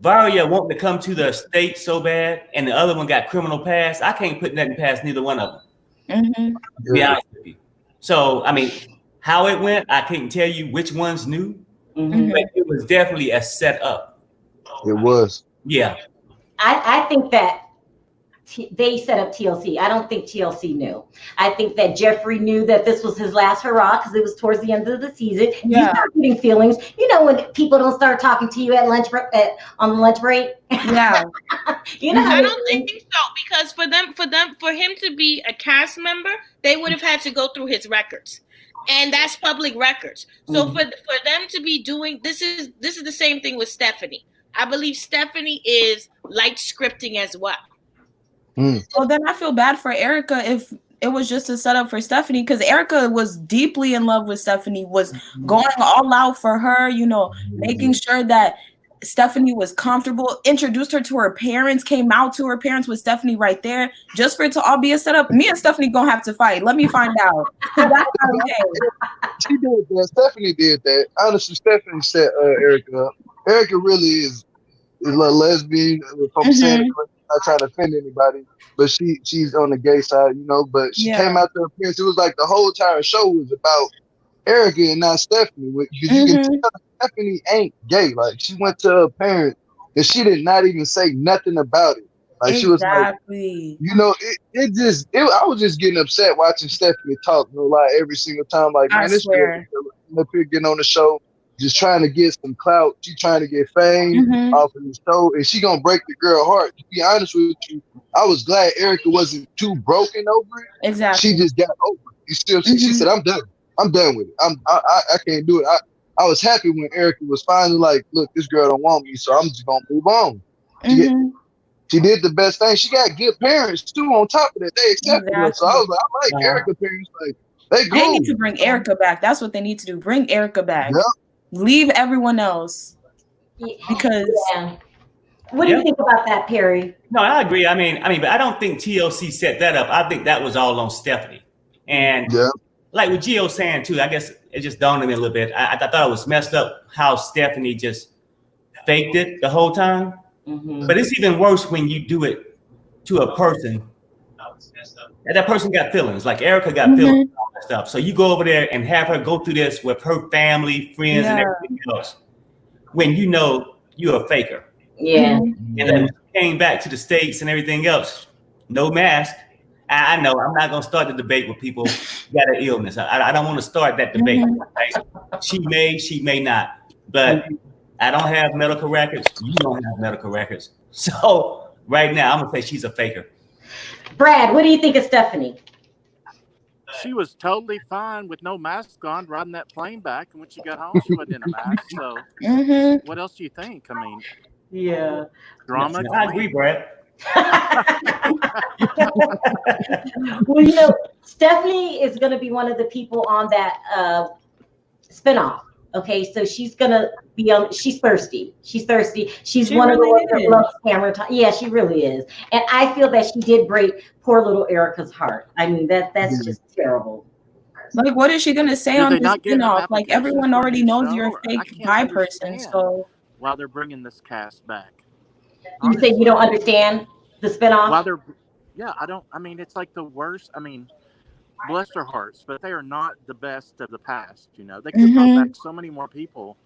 Varia wanting to come to the state so bad, and the other one got criminal past, I can't put nothing past neither one of them. Mm-hmm. To be honest with you. So, I mean, how it went, I can't tell you which ones knew, but it was definitely a setup. It was. Yeah. I think that they set up TLC. I don't think TLC knew. I think that Geoffrey knew that this was his last hurrah because it was towards the end of the season. Yeah. You start getting feelings. You know when people don't start talking to you at lunch on the lunch break. Yeah. You know. I don't think so, because for him to be a cast member, they would have had to go through his records, and that's public records. So for them to be doing this is the same thing with Stephanie. I believe Stephanie is light scripting as well. Well, then I feel bad for Erica if it was just a setup for Stephanie, because Erica was deeply in love with Stephanie, was going all out for her, you know, making sure that Stephanie was comfortable, introduced her to her parents, came out to her parents with Stephanie right there, just for it to all be a setup. Me and Stephanie gonna have to fight. Let me find out. That's not okay. She did that. Stephanie did that. Honestly, Stephanie set Erica up. Erica really is a lesbian. If I'm saying it, not trying to offend anybody, but she's on the gay side, you know. But she came out to her parents. It was like the whole entire show was about Erica and not Stephanie. Because you can tell Stephanie ain't gay. Like, she went to her parents and she did not even say nothing about it. Like, she was like, you know, I was just getting upset watching Stephanie talk, no lie, every single time. Like, man, this girl up here getting on the show, just trying to get some clout. She trying to get fame off of the show, and she gonna break the girl heart. To be honest with you, I was glad Erica wasn't too broken over it. Exactly. She just got over it. She said, I'm done. I'm done with it. I can't do it. I was happy when Erica was finally like, look, this girl don't want me, so I'm just gonna move on. She did the best thing. She got good parents too. On top of that, they accepted her. So I was like, I like Erica parents. Like, they need to bring Erica back. That's what they need to do. Bring Erica back. Yep. Leave everyone else. Because what do you think about that, Perry? No, I agree. I mean, but I don't think TLC set that up. I think that was all on Stephanie. And like with Gio saying too, I guess it just dawned on me a little bit. I thought it was messed up how Stephanie just faked it the whole time. But it's even worse when you do it to a person. And that person got feelings. Like Erica got feelings and all that stuff. So you go over there and have her go through this with her family, friends, and everything else. When you know you're a faker. Yeah. And then came back to the States and everything else. No mask. I know I'm not gonna start the debate with people who got an illness. I don't want to start that debate. Right? She may not. But I don't have medical records. You don't have medical records. So right now, I'm gonna say she's a faker. Brad, what do you think of Stephanie? She was totally fine with no mask on, riding that plane back, and when she got home, she wasn't in a mask. So, what else do you think? I mean, drama. I agree, Brad. Well, you know, Stephanie is going to be one of the people on that spinoff. Okay, so she's gonna be on. She's thirsty. She's thirsty. She's one of the ones that loves camera time. Yeah, she really is. And I feel that she did break poor little Erica's heart. I mean, that's just terrible. Like, what is she gonna say on this spinoff? Like, everyone already knows you're a fake bi person. So while they're bringing this cast back, you say you don't understand the spinoff? While they're, I don't. I mean, it's like the worst. I mean, bless their hearts, but they are not the best of the past. You know, they could have brought back so many more people,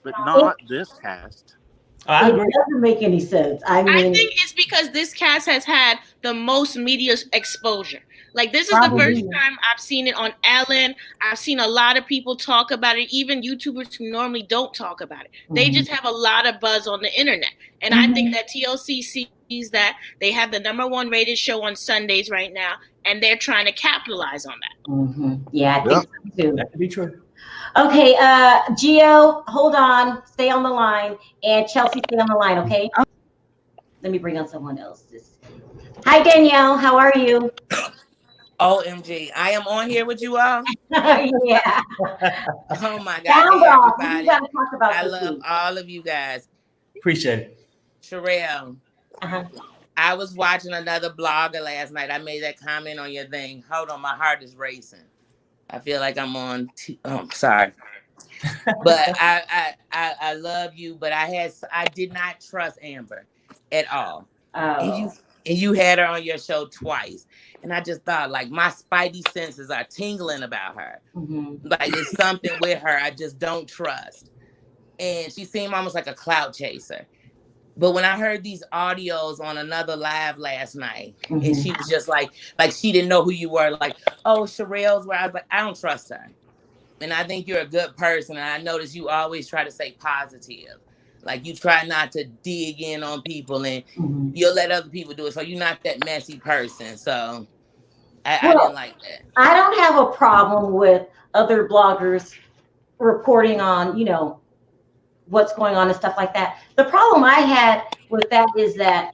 but not this cast. It doesn't make any sense. I mean, I think it's because this cast has had the most media exposure. Like, this is the first time I've seen it on Ellen. I've seen a lot of people talk about it, even YouTubers who normally don't talk about it. They just have a lot of buzz on the internet. And I think that TLC sees that. They have the #1 rated show on Sundays right now, and they're trying to capitalize on that. Yeah, I think so too. That could be true. Okay, Gio, hold on. Stay on the line. And Chelsea, stay on the line, okay? Let me bring on someone else. Hi, Danielle. How are you? OMG, I am on here with you all. Yeah. Oh my God. Hey, everybody. Talk about I love all of you guys. Appreciate it. Sharrell, I was watching another blogger last night. I made that comment on your thing. Hold on, my heart is racing. I feel like I'm on. Sorry, but I love you. But I did not trust Amber at all. And you had her on your show twice. And I just thought, like, my spidey senses are tingling about her. Like, there's something with her I just don't trust. And she seemed almost like a clout chaser. But when I heard these audios on another live last night, and she was just like she didn't know who you were, like, oh, Sharrell's where I was like, I don't trust her. And I think you're a good person. And I notice you always try to say positive. Like you try not to dig in on people and you'll let other people do it. So you're not that messy person. So I didn't like that. I don't have a problem with other bloggers reporting on, you know, what's going on and stuff like that. The problem I had with that is that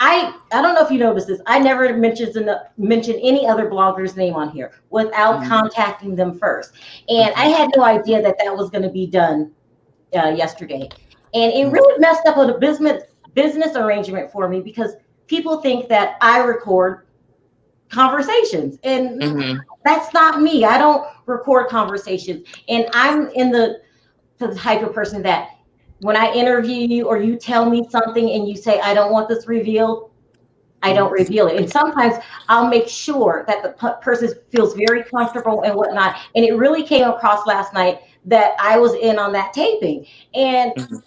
I don't know if you noticed this. I never mention any other blogger's name on here without contacting them first. And I had no idea that that was going to be done yesterday. And it really messed up with a business arrangement for me because people think that I record conversations and that's not me. I don't record conversations. And I'm the type of person that when I interview you or you tell me something and you say, I don't want this revealed, I don't reveal it. And sometimes I'll make sure that the person feels very comfortable and whatnot. And it really came across last night that I was in on that taping. And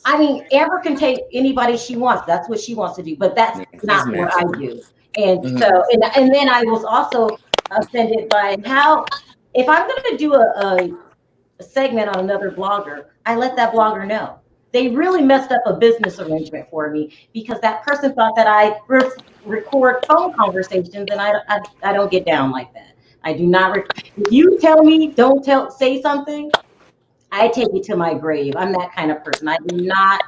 I mean, Amber can take anybody she wants. That's what she wants to do, but that's not what I do. And so, and then I was also offended by how, if I'm going to do a segment on another blogger, I let that blogger know. They really messed up a business arrangement for me because that person thought that I record phone conversations, and I don't get down like that. I do not. If you tell me say something, I take it to my grave. I'm that kind of person. I do not.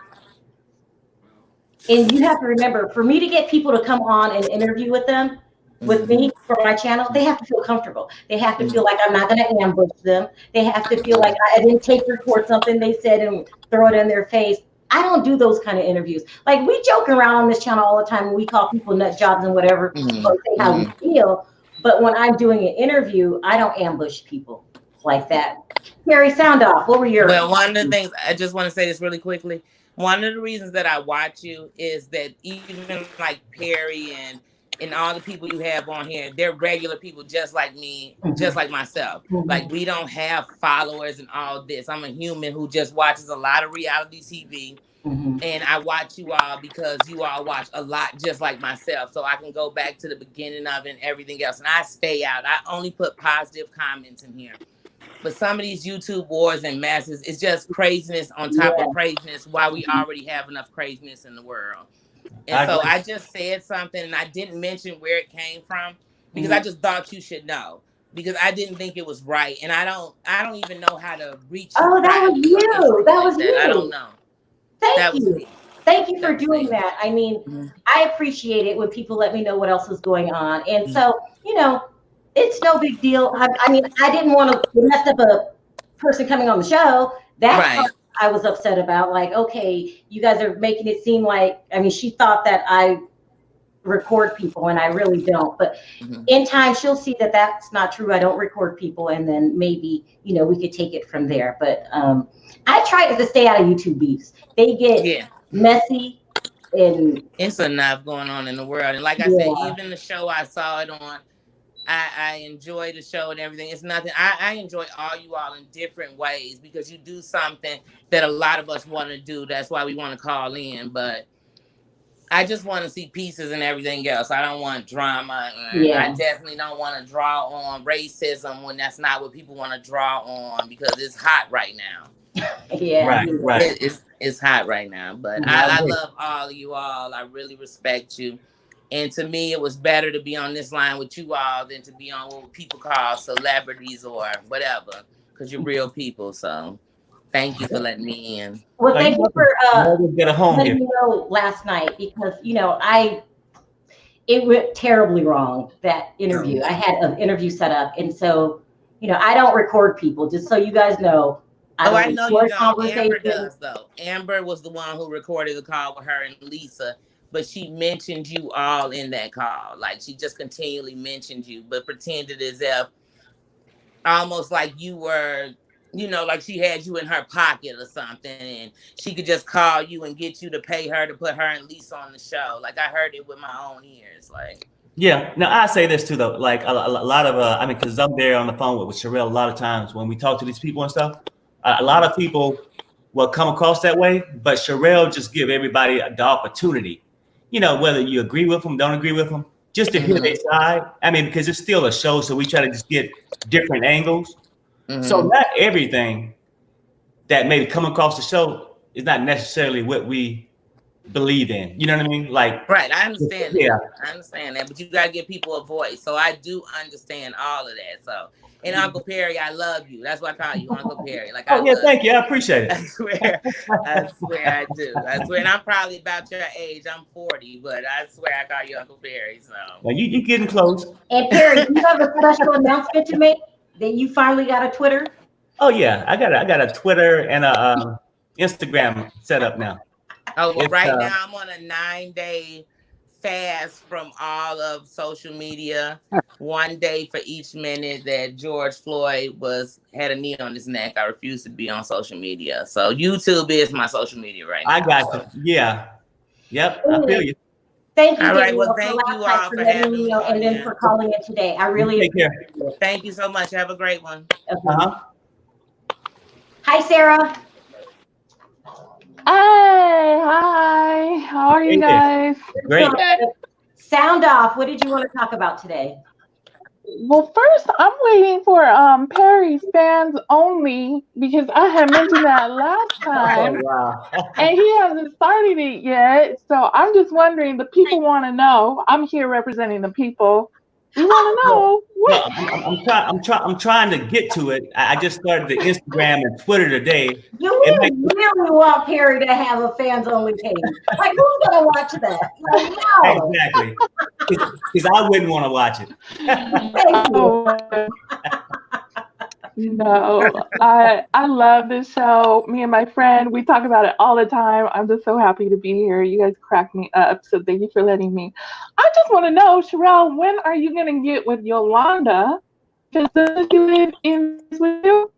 And you have to remember, for me to get people to come on and interview with them, with me for my channel, they have to feel comfortable. They have to feel like I'm not going to ambush them. They have to feel like I didn't record something they said and throw it in their face. I don't do those kind of interviews. Like we joke around on this channel all the time. We call people nut jobs and whatever, or say how we feel. But when I'm doing an interview, I don't ambush people like that. Carrie, sound off. What were your? Well, one of the things I just want to say this really quickly. One of the reasons that I watch you is that even like Perry and all the people you have on here, they're regular people just like me, just like myself. Like we don't have followers and all this. I'm a human who just watches a lot of reality TV. And I watch you all because you all watch a lot just like myself. So I can go back to the beginning of it and everything else. And I stay out. I only put positive comments in here. But some of these YouTube wars and masses, it's just craziness on top of craziness while we already have enough craziness in the world. And so I just said something and I didn't mention where it came from because I just thought you should know because I didn't think it was right. And I don't even know how to reach. Oh, that was you. That was you. I don't know. Thank you. Thank you for doing that. I mean, I appreciate it when people let me know what else is going on. And so, you know, it's no big deal. I mean, I didn't want to mess up a person coming on the show. That I was upset about. Like, okay, you guys are making it seem like, I mean, she thought that I record people and I really don't. But in time, she'll see that that's not true. I don't record people. And then maybe, you know, we could take it from there. But I try to stay out of YouTube beefs. They get messy. And it's enough going on in the world. And like I said, even the show I saw it on, I enjoy the show and everything. It's nothing. I enjoy all you all in different ways because you do something that a lot of us want to do. That's why we want to call in. But I just want to see pieces and everything else. I don't want drama. I definitely don't want to draw on racism when that's not what people want to draw on because it's hot right now. Right. It's hot right now. But I love all of you all. I really respect you. And to me, it was better to be on this line with you all than to be on what people call celebrities or whatever, because you're real people. So thank you for letting me in. Well, thank you for letting me know last night because, you know, it went terribly wrong, that interview. I had an interview set up. And so, you know, I don't record people, just so you guys know. I know you don't. Amber does, though. Amber was the one who recorded the call with her and Lisa. But she mentioned you all in that call. Like she just continually mentioned you, but pretended as if almost like you were, you know, like she had you in her pocket or something. And she could just call you and get you to pay her to put her and Lisa on the show. Like I heard it with my own ears. Like, yeah. Now I say this too, though. Like a lot of, I mean, because I'm there on the phone with Sharrell a lot of times when we talk to these people and stuff. A lot of people will come across that way. But Sharrell just give everybody the opportunity, whether you agree with them, don't agree with them, just to hear their side. I mean, because it's still a show, so we try to just get different angles. So not everything that may come across the show is not necessarily what we believe in. You know what I mean? Like, right. I understand that. Yeah. I understand that. But you got to give people a voice. So I do understand all of that. So, and Uncle Perry, I love you. That's why I call you Uncle Perry. Like, Thank you. I appreciate it. I swear I do. I swear. And I'm probably about your age. I'm 40, but I swear I call you Uncle Perry. So. Well, you getting close. And Perry, do you have a special announcement to make that you finally got a Twitter? Oh yeah, I got a Twitter and a Instagram set up now. Oh, well, right now I'm on a 9-day fast from all of social media. 1 day for each minute that George Floyd had a knee on his neck. I refuse to be on social media. So YouTube is my social media right now. I got you. Yeah. Yep. I feel you. Thank you. All right. Daniel, Well, thank you all for having me on, and then for calling in today. I really take care. Thank you so much. Have a great one. Hi, Sarah. Hi. How are you guys? Great. Sound off. What did you want to talk about today? Well, first, I'm waiting for Perry's fans only because I had mentioned that last time, and he hasn't started it yet. So I'm just wondering. The people want to know. I'm here representing the people. You want to know? I'm trying to get to it. I just started the Instagram and Twitter today. You really want Perry to have a fans only page. Like, who's gonna watch that? Like, no. Exactly. Because I wouldn't want to watch it. No, I love this show. Me and my friend, we talk about it all the time. I'm just so happy to be here. You guys crack me up, so thank you for letting me. I just want to know, Sharrell, when are you gonna get with Yolanda? Because does she live in with you?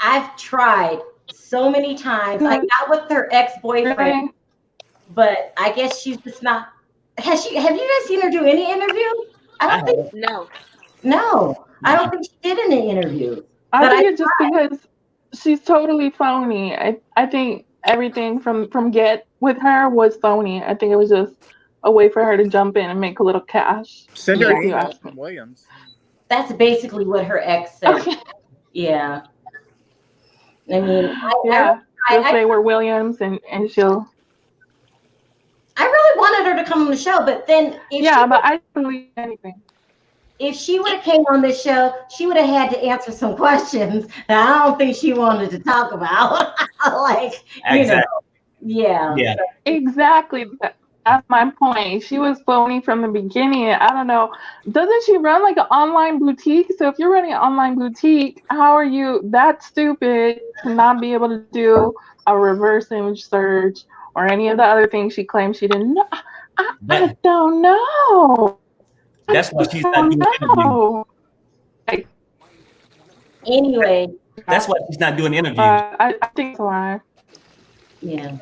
I've tried so many times. I got with her ex-boyfriend, but I guess she's just not. Have you guys seen her do any interviews? I don't think. No. I don't think she did any interviews. I think it's just because she's totally phony. I think everything from Get with her was phony. I think it was just a way for her to jump in and make a little cash. Send her an email from Williams. That's basically what her ex said. Okay. Yeah. I mean, she'll say we're Williams and she'll. I really wanted her to come on the show, but then but I don't believe anything. If she would have came on this show, she would have had to answer some questions that I don't think she wanted to talk about. Yeah. Exactly. That's my point. She was phony from the beginning. I don't know. Doesn't she run like an online boutique? So if you're running an online boutique, how are you that stupid to not be able to do a reverse image search or any of the other things she claims she didn't know? I don't know. That's why she's not doing interviews. Anyway. That's why she's not doing interviews. I think so. Yeah.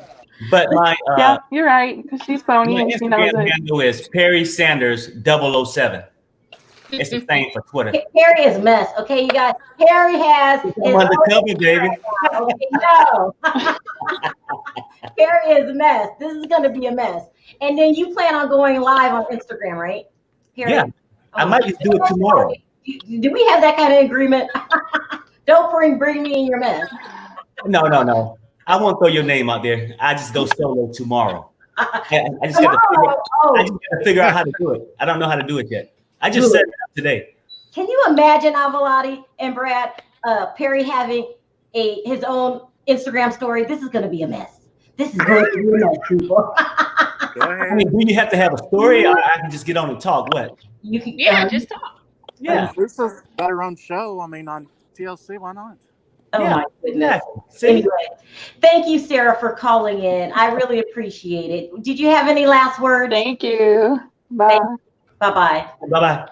But my you're right, because she's phony and she knows it. Handle is Perry Sanders 007. It's the same for Twitter. Perry is a mess. Okay, you guys. Perry has his undercover, baby. Okay, no. Perry is a mess. This is gonna be a mess. And then you plan on going live on Instagram, right? Perry? Yeah, I might just do it tomorrow. Do we have that kind of agreement? Don't bring me in your mess. No. I won't throw your name out there. I just go solo tomorrow. I just got to figure out how to do it. I don't know how to do it yet. I just set it up today. Can you imagine, Avalati and Brad, Perry having his own Instagram story? This is going to be a mess. This is going to be a mess, people. I mean, do you have to have a story, or I can just get on and talk? What? You can, just talk. Yeah. Lisa's got her own show. I mean, on TLC, why not? Oh my goodness. Anyway, thank you, Sarah, for calling in. I really appreciate it. Did you have any last words? Thank you. Bye. Bye-bye. Bye-bye.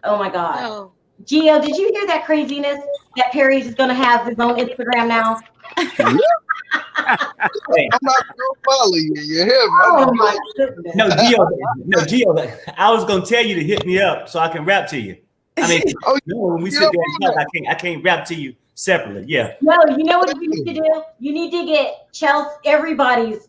Oh my God. Oh. Gio, did you hear that craziness that Perry's is going to have his own Instagram now? I'm not gonna follow you. You hear me? Oh my goodness. No, Gio. I was gonna tell you to hit me up so I can rap to you. I mean, when we sit there and talk, I can't rap to you separately. Yeah. No, you know what you need to do? You need to get Chelsea, everybody's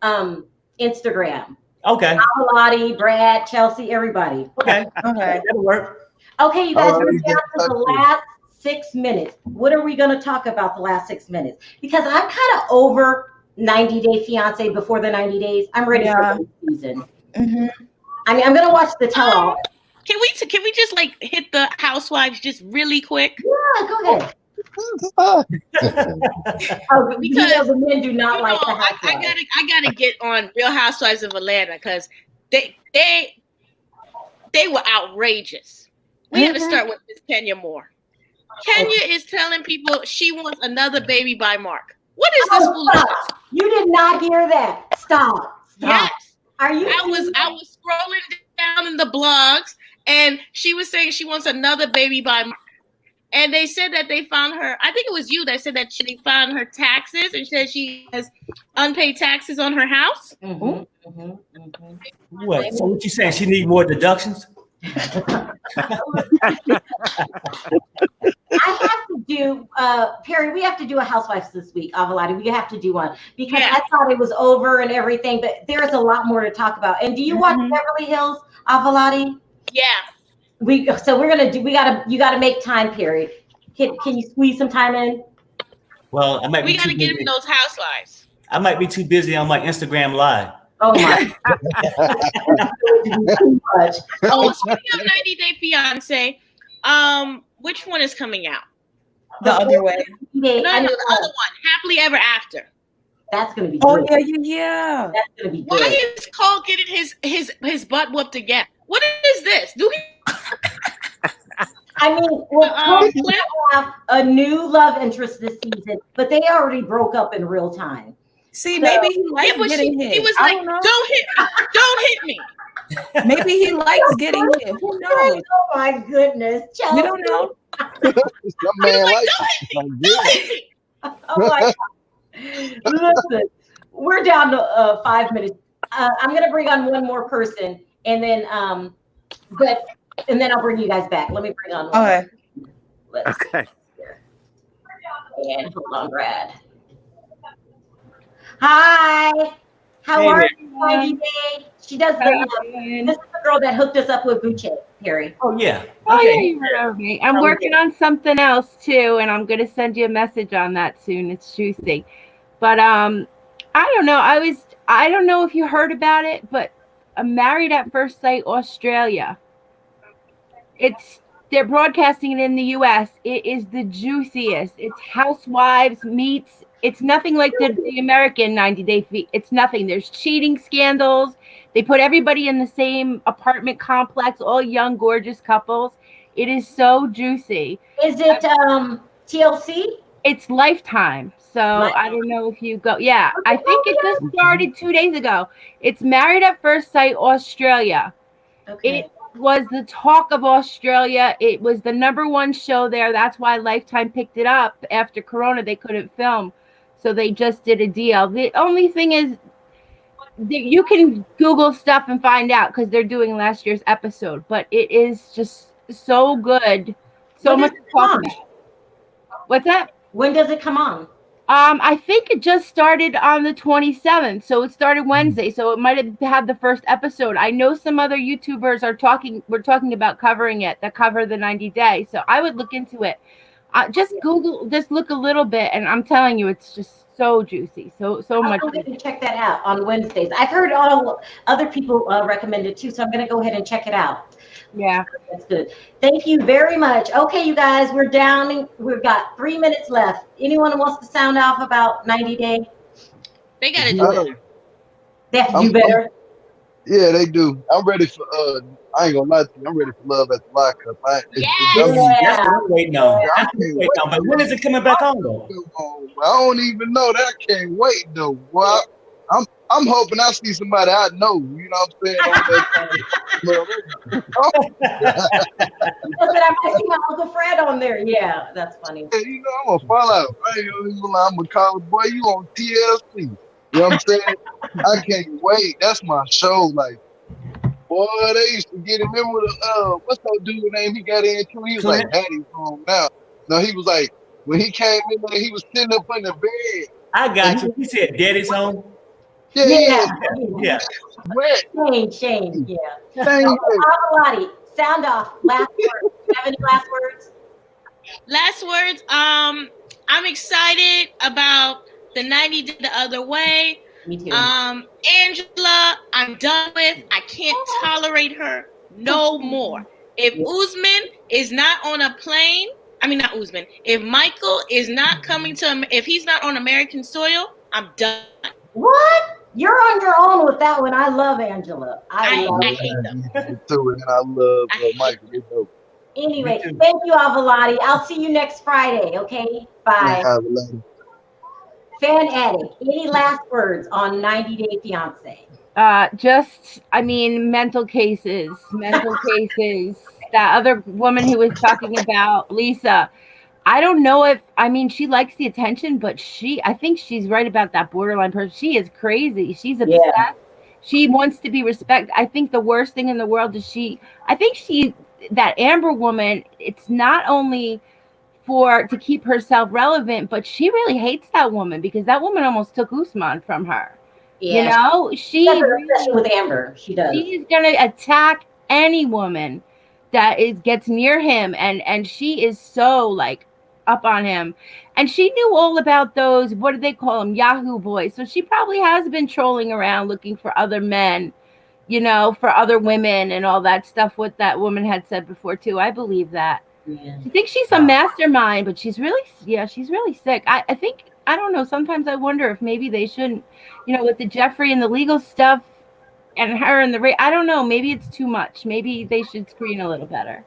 Instagram. Okay. Lottie, Brad, Chelsea, everybody. Okay. Okay. That'll work. Okay, you guys, All right, we're we down get to the touched. last 6 minutes. What are we going to talk about the last 6 minutes? Because I'm kind of over 90 Day Fiance before the 90 days. I'm ready for the season. Mhm. I mean, I'm going to watch the tell-all. Can we just like hit the housewives just really quick? Yeah, go ahead. Oh, because the men do not like the housewives. I gotta get on Real Housewives of Atlanta because they were outrageous. We got to start with Miss Kenya Moore. Kenya is telling people she wants another baby by Mark. What is this foolishness? You did not hear that. Stop. Yes. Are you? I was scrolling down in the blogs, and she was saying she wants another baby by Mark. And they said that they found her. I think it was you that said that she found her taxes and said she has unpaid taxes on her house. What? So what you saying? She need more deductions? I have to do, Perry, we have to do a Housewives this week, Avalati. We have to do one because I thought it was over and everything, but there's a lot more to talk about. And do you watch Beverly Hills, Avalati? Yeah. You gotta make time, Perry. Can you squeeze some time in? Well, I might be We gotta too get busy. in those housewives. I might be too busy on my Instagram live. Oh my. Too much. Oh, speaking of 90 Day Fiance, which one is coming out? The other way. No, the other one, Happily Ever After. That's gonna be Oh good. yeah. That's gonna be good. Why is Cole getting his butt whooped again? What is this? Do he? I mean, Cole have a new love interest this season, but they already broke up in real time. See, maybe he likes getting hit. He was like, "Don't hit me! Don't hit me!" Maybe he likes getting hit. Who knows? Oh my goodness, Chelsea. You don't know. Some man like Don't hit me! Oh my God. Listen, we're down to 5 minutes. I'm gonna bring on one more person, and then I'll bring you guys back. Let me bring on one. Okay. Okay. And hold on, Brad. Hi. How are you, Maggie Day? She does this is the girl that hooked us up with Buche, Harry. Oh yeah. Oh Okay. yeah, you remember me. I'm working on something else too, and I'm gonna send you a message on that soon. It's juicy. But I don't know. I don't know if you heard about it, but Married at First Sight Australia. They're broadcasting it in the US. It is the juiciest. It's housewives meets. It's nothing like the American 90 Day Fiancé. It's nothing. There's cheating scandals. They put everybody in the same apartment complex, all young, gorgeous couples. It is so juicy. Is it TLC? It's Lifetime. So I don't know if you go. Yeah, I think it just started 2 days ago. It's Married at First Sight Australia. Okay. It was the talk of Australia. It was the #1 show there. That's why Lifetime picked it up. After Corona, they couldn't film. So they just did a deal. The only thing is you can Google stuff and find out because they're doing last year's episode. But it is just so good. So much to talk about. What's that? When does it come on? I think it just started on the 27th, so it started Wednesday, so it might have had the first episode. I know some other YouTubers we're talking about covering it, that cover the 90 Day, so I would look into it. Just look a little bit, and I'm telling you, it's just so juicy, so much. I'm going to check that out on Wednesdays. I've heard all other people recommend it too, so I'm going to go ahead and check it out. Yeah. That's good. Thank you very much. Okay, you guys, we're down. We've got 3 minutes left. Anyone who wants to sound off about 90 Day? They got to do better. They have to do better? Yeah, they do. I'm ready for, I ain't gonna lie to you, I'm ready for Love at the Lockup. Yes! That's what I'm waiting on. But when is it coming back on though? I don't even know that. I can't wait though. Well, I'm hoping I see somebody I know. You know what I'm saying? I see my Uncle Fred on there. Yeah, that's funny. Yeah, you know, I'm gonna fall out. I ain't gonna lie. I'm gonna call it, boy, you on TLC. You know what I'm saying? I can't wait. That's my show. Like, boy, they used to get him. Remember what's that dude name he got in too? He was like, Daddy's home now. No, he was like, when he came in there, he was sitting up in the bed. I got you. He said, "Daddy's home." Yeah. Yeah. Wet. Shame. Yeah. Same way. Avalati, sound off. Last words. Do you have any last words? Last words. I'm excited about the 90 Day the Other Way. Me too. Angela, I'm done with. I can't tolerate her no more. If Usman is not on a plane, not Usman. If Michael is not coming if he's not on American soil, I'm done. What? You're on your own with that one. I love Angela. I hate them. Too, and I love Michael. Anyway, thank you, Avalati. I'll see you next Friday, okay? Bye. Fan Addict, any last words on 90 Day Fiance? Mental cases. That other woman who was talking about, Lisa, I don't know if, she likes the attention, but I think she's right about that borderline person. She is crazy. She's obsessed. Yeah. She wants to be respected. I think the worst thing in the world is that Amber woman, it's not only to keep herself relevant, but she really hates that woman because that woman almost took Usman from her. Yeah. She especially with Amber, she does. She's gonna attack any woman that gets near him, and she is so up on him, and she knew all about those, what do they call them, Yahoo boys. So she probably has been trolling around looking for other men, for other women and all that stuff. What that woman had said before too, I believe that. Yeah. I think she's a mastermind, but she's really sick. I think, I don't know, sometimes I wonder if maybe they shouldn't, with the Geoffrey and the legal stuff and her and I don't know, maybe it's too much. Maybe they should screen a little better.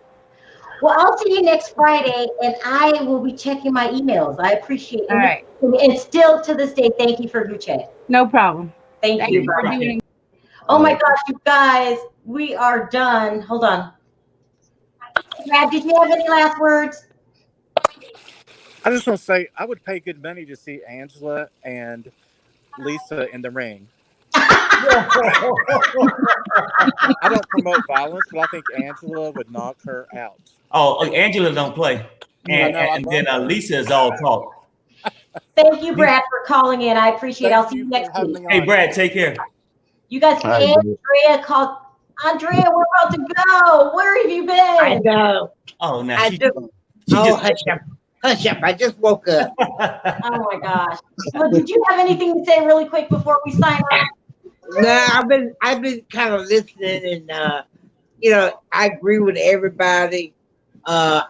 Well, I'll see you next Friday, and I will be checking my emails. I appreciate it. All right. And still to this day, thank you for Gucci. No problem. Thank you. Oh my gosh, you guys, we are done. Hold on. Brad, did you have any last words? I just want to say I would pay good money to see Angela and Lisa in the ring. I don't promote violence, but I think Angela would knock her out. Oh, Angela don't play. And then Lisa is all talk. Thank you, Brad, for calling in. I appreciate it. I'll see you next week. Hey, Brad, take care. You guys, Andrea called. Andrea, we're about to go. Where have you been? I know. Oh, no. Hush up. I just woke up. Oh, my gosh. Well, did you have anything to say really quick before we sign off? No, I've been kind of listening, and I agree with everybody. When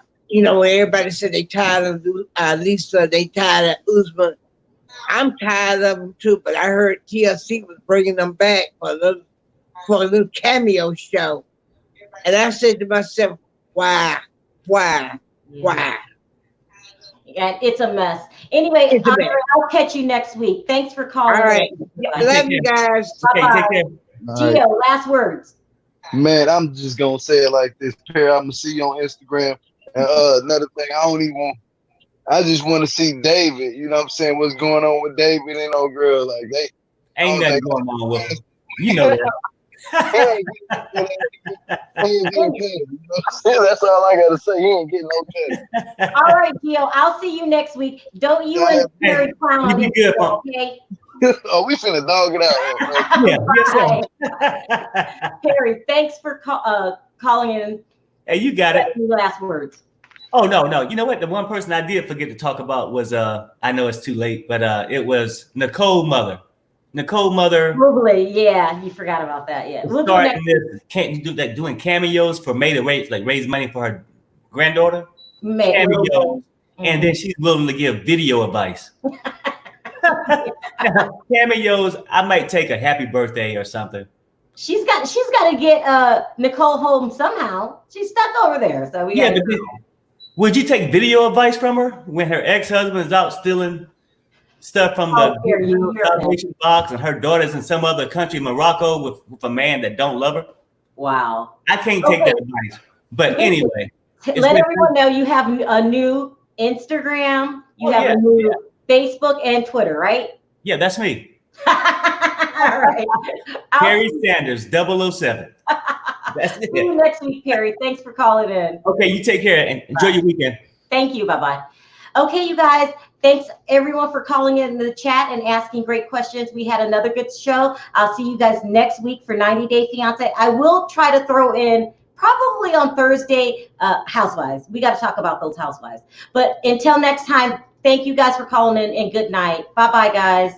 everybody said they tired of Lisa, they tired of Usman. I'm tired of them too, but I heard TLC was bringing them back for a little cameo show, and I said to myself, why? Yeah, it's a mess. Anyway, Andre, I'll catch you next week. Thanks for calling. All right. Love you guys. Bye-bye. Gio, last words. Man, I'm just going to say it like this. Perry, I'm going to see you on Instagram. And another thing, I just want to see David. You know what I'm saying? What's going on with David and old girl? Ain't nothing going on with him. You know that. That's all I gotta say. He ain't getting no pay. All right, Gio. I'll see you next week. Don't you and Perry clown on me, okay? Oh, we finna dog it out. Yeah, Perry, thanks for calling in. Hey, you got it. Last words. Oh no. You know what? The one person I did forget to talk about was I know it's too late, but it was Nicole Mother. Probably, yeah, you forgot about that. Yeah, doing cameos for May to raise money for her granddaughter. Cameos, and then she's willing to give video advice. Cameos, I might take a happy birthday or something. She's got to get Nicole home somehow. She's stuck over there, so would you take video advice from her when her ex-husband is out stealing stuff from the salvation box and her daughter's in some other country, Morocco, with a man that don't love her? Wow. I can't take that advice. But anyway. Let everyone know you have a new Instagram, you have a new Facebook and Twitter, right? Yeah, that's me. All right. Perry Sanders, 007. That's it. See you next week, Perry. Thanks for calling in. Okay, you take care and enjoy your weekend. Thank you. Bye-bye. Okay, you guys, thanks everyone for calling in the chat and asking great questions. We had another good show. I'll see you guys next week for 90 Day Fiance. I will try to throw in probably on Thursday, Housewives. We got to talk about those Housewives. But until next time, thank you guys for calling in and good night. Bye-bye, guys.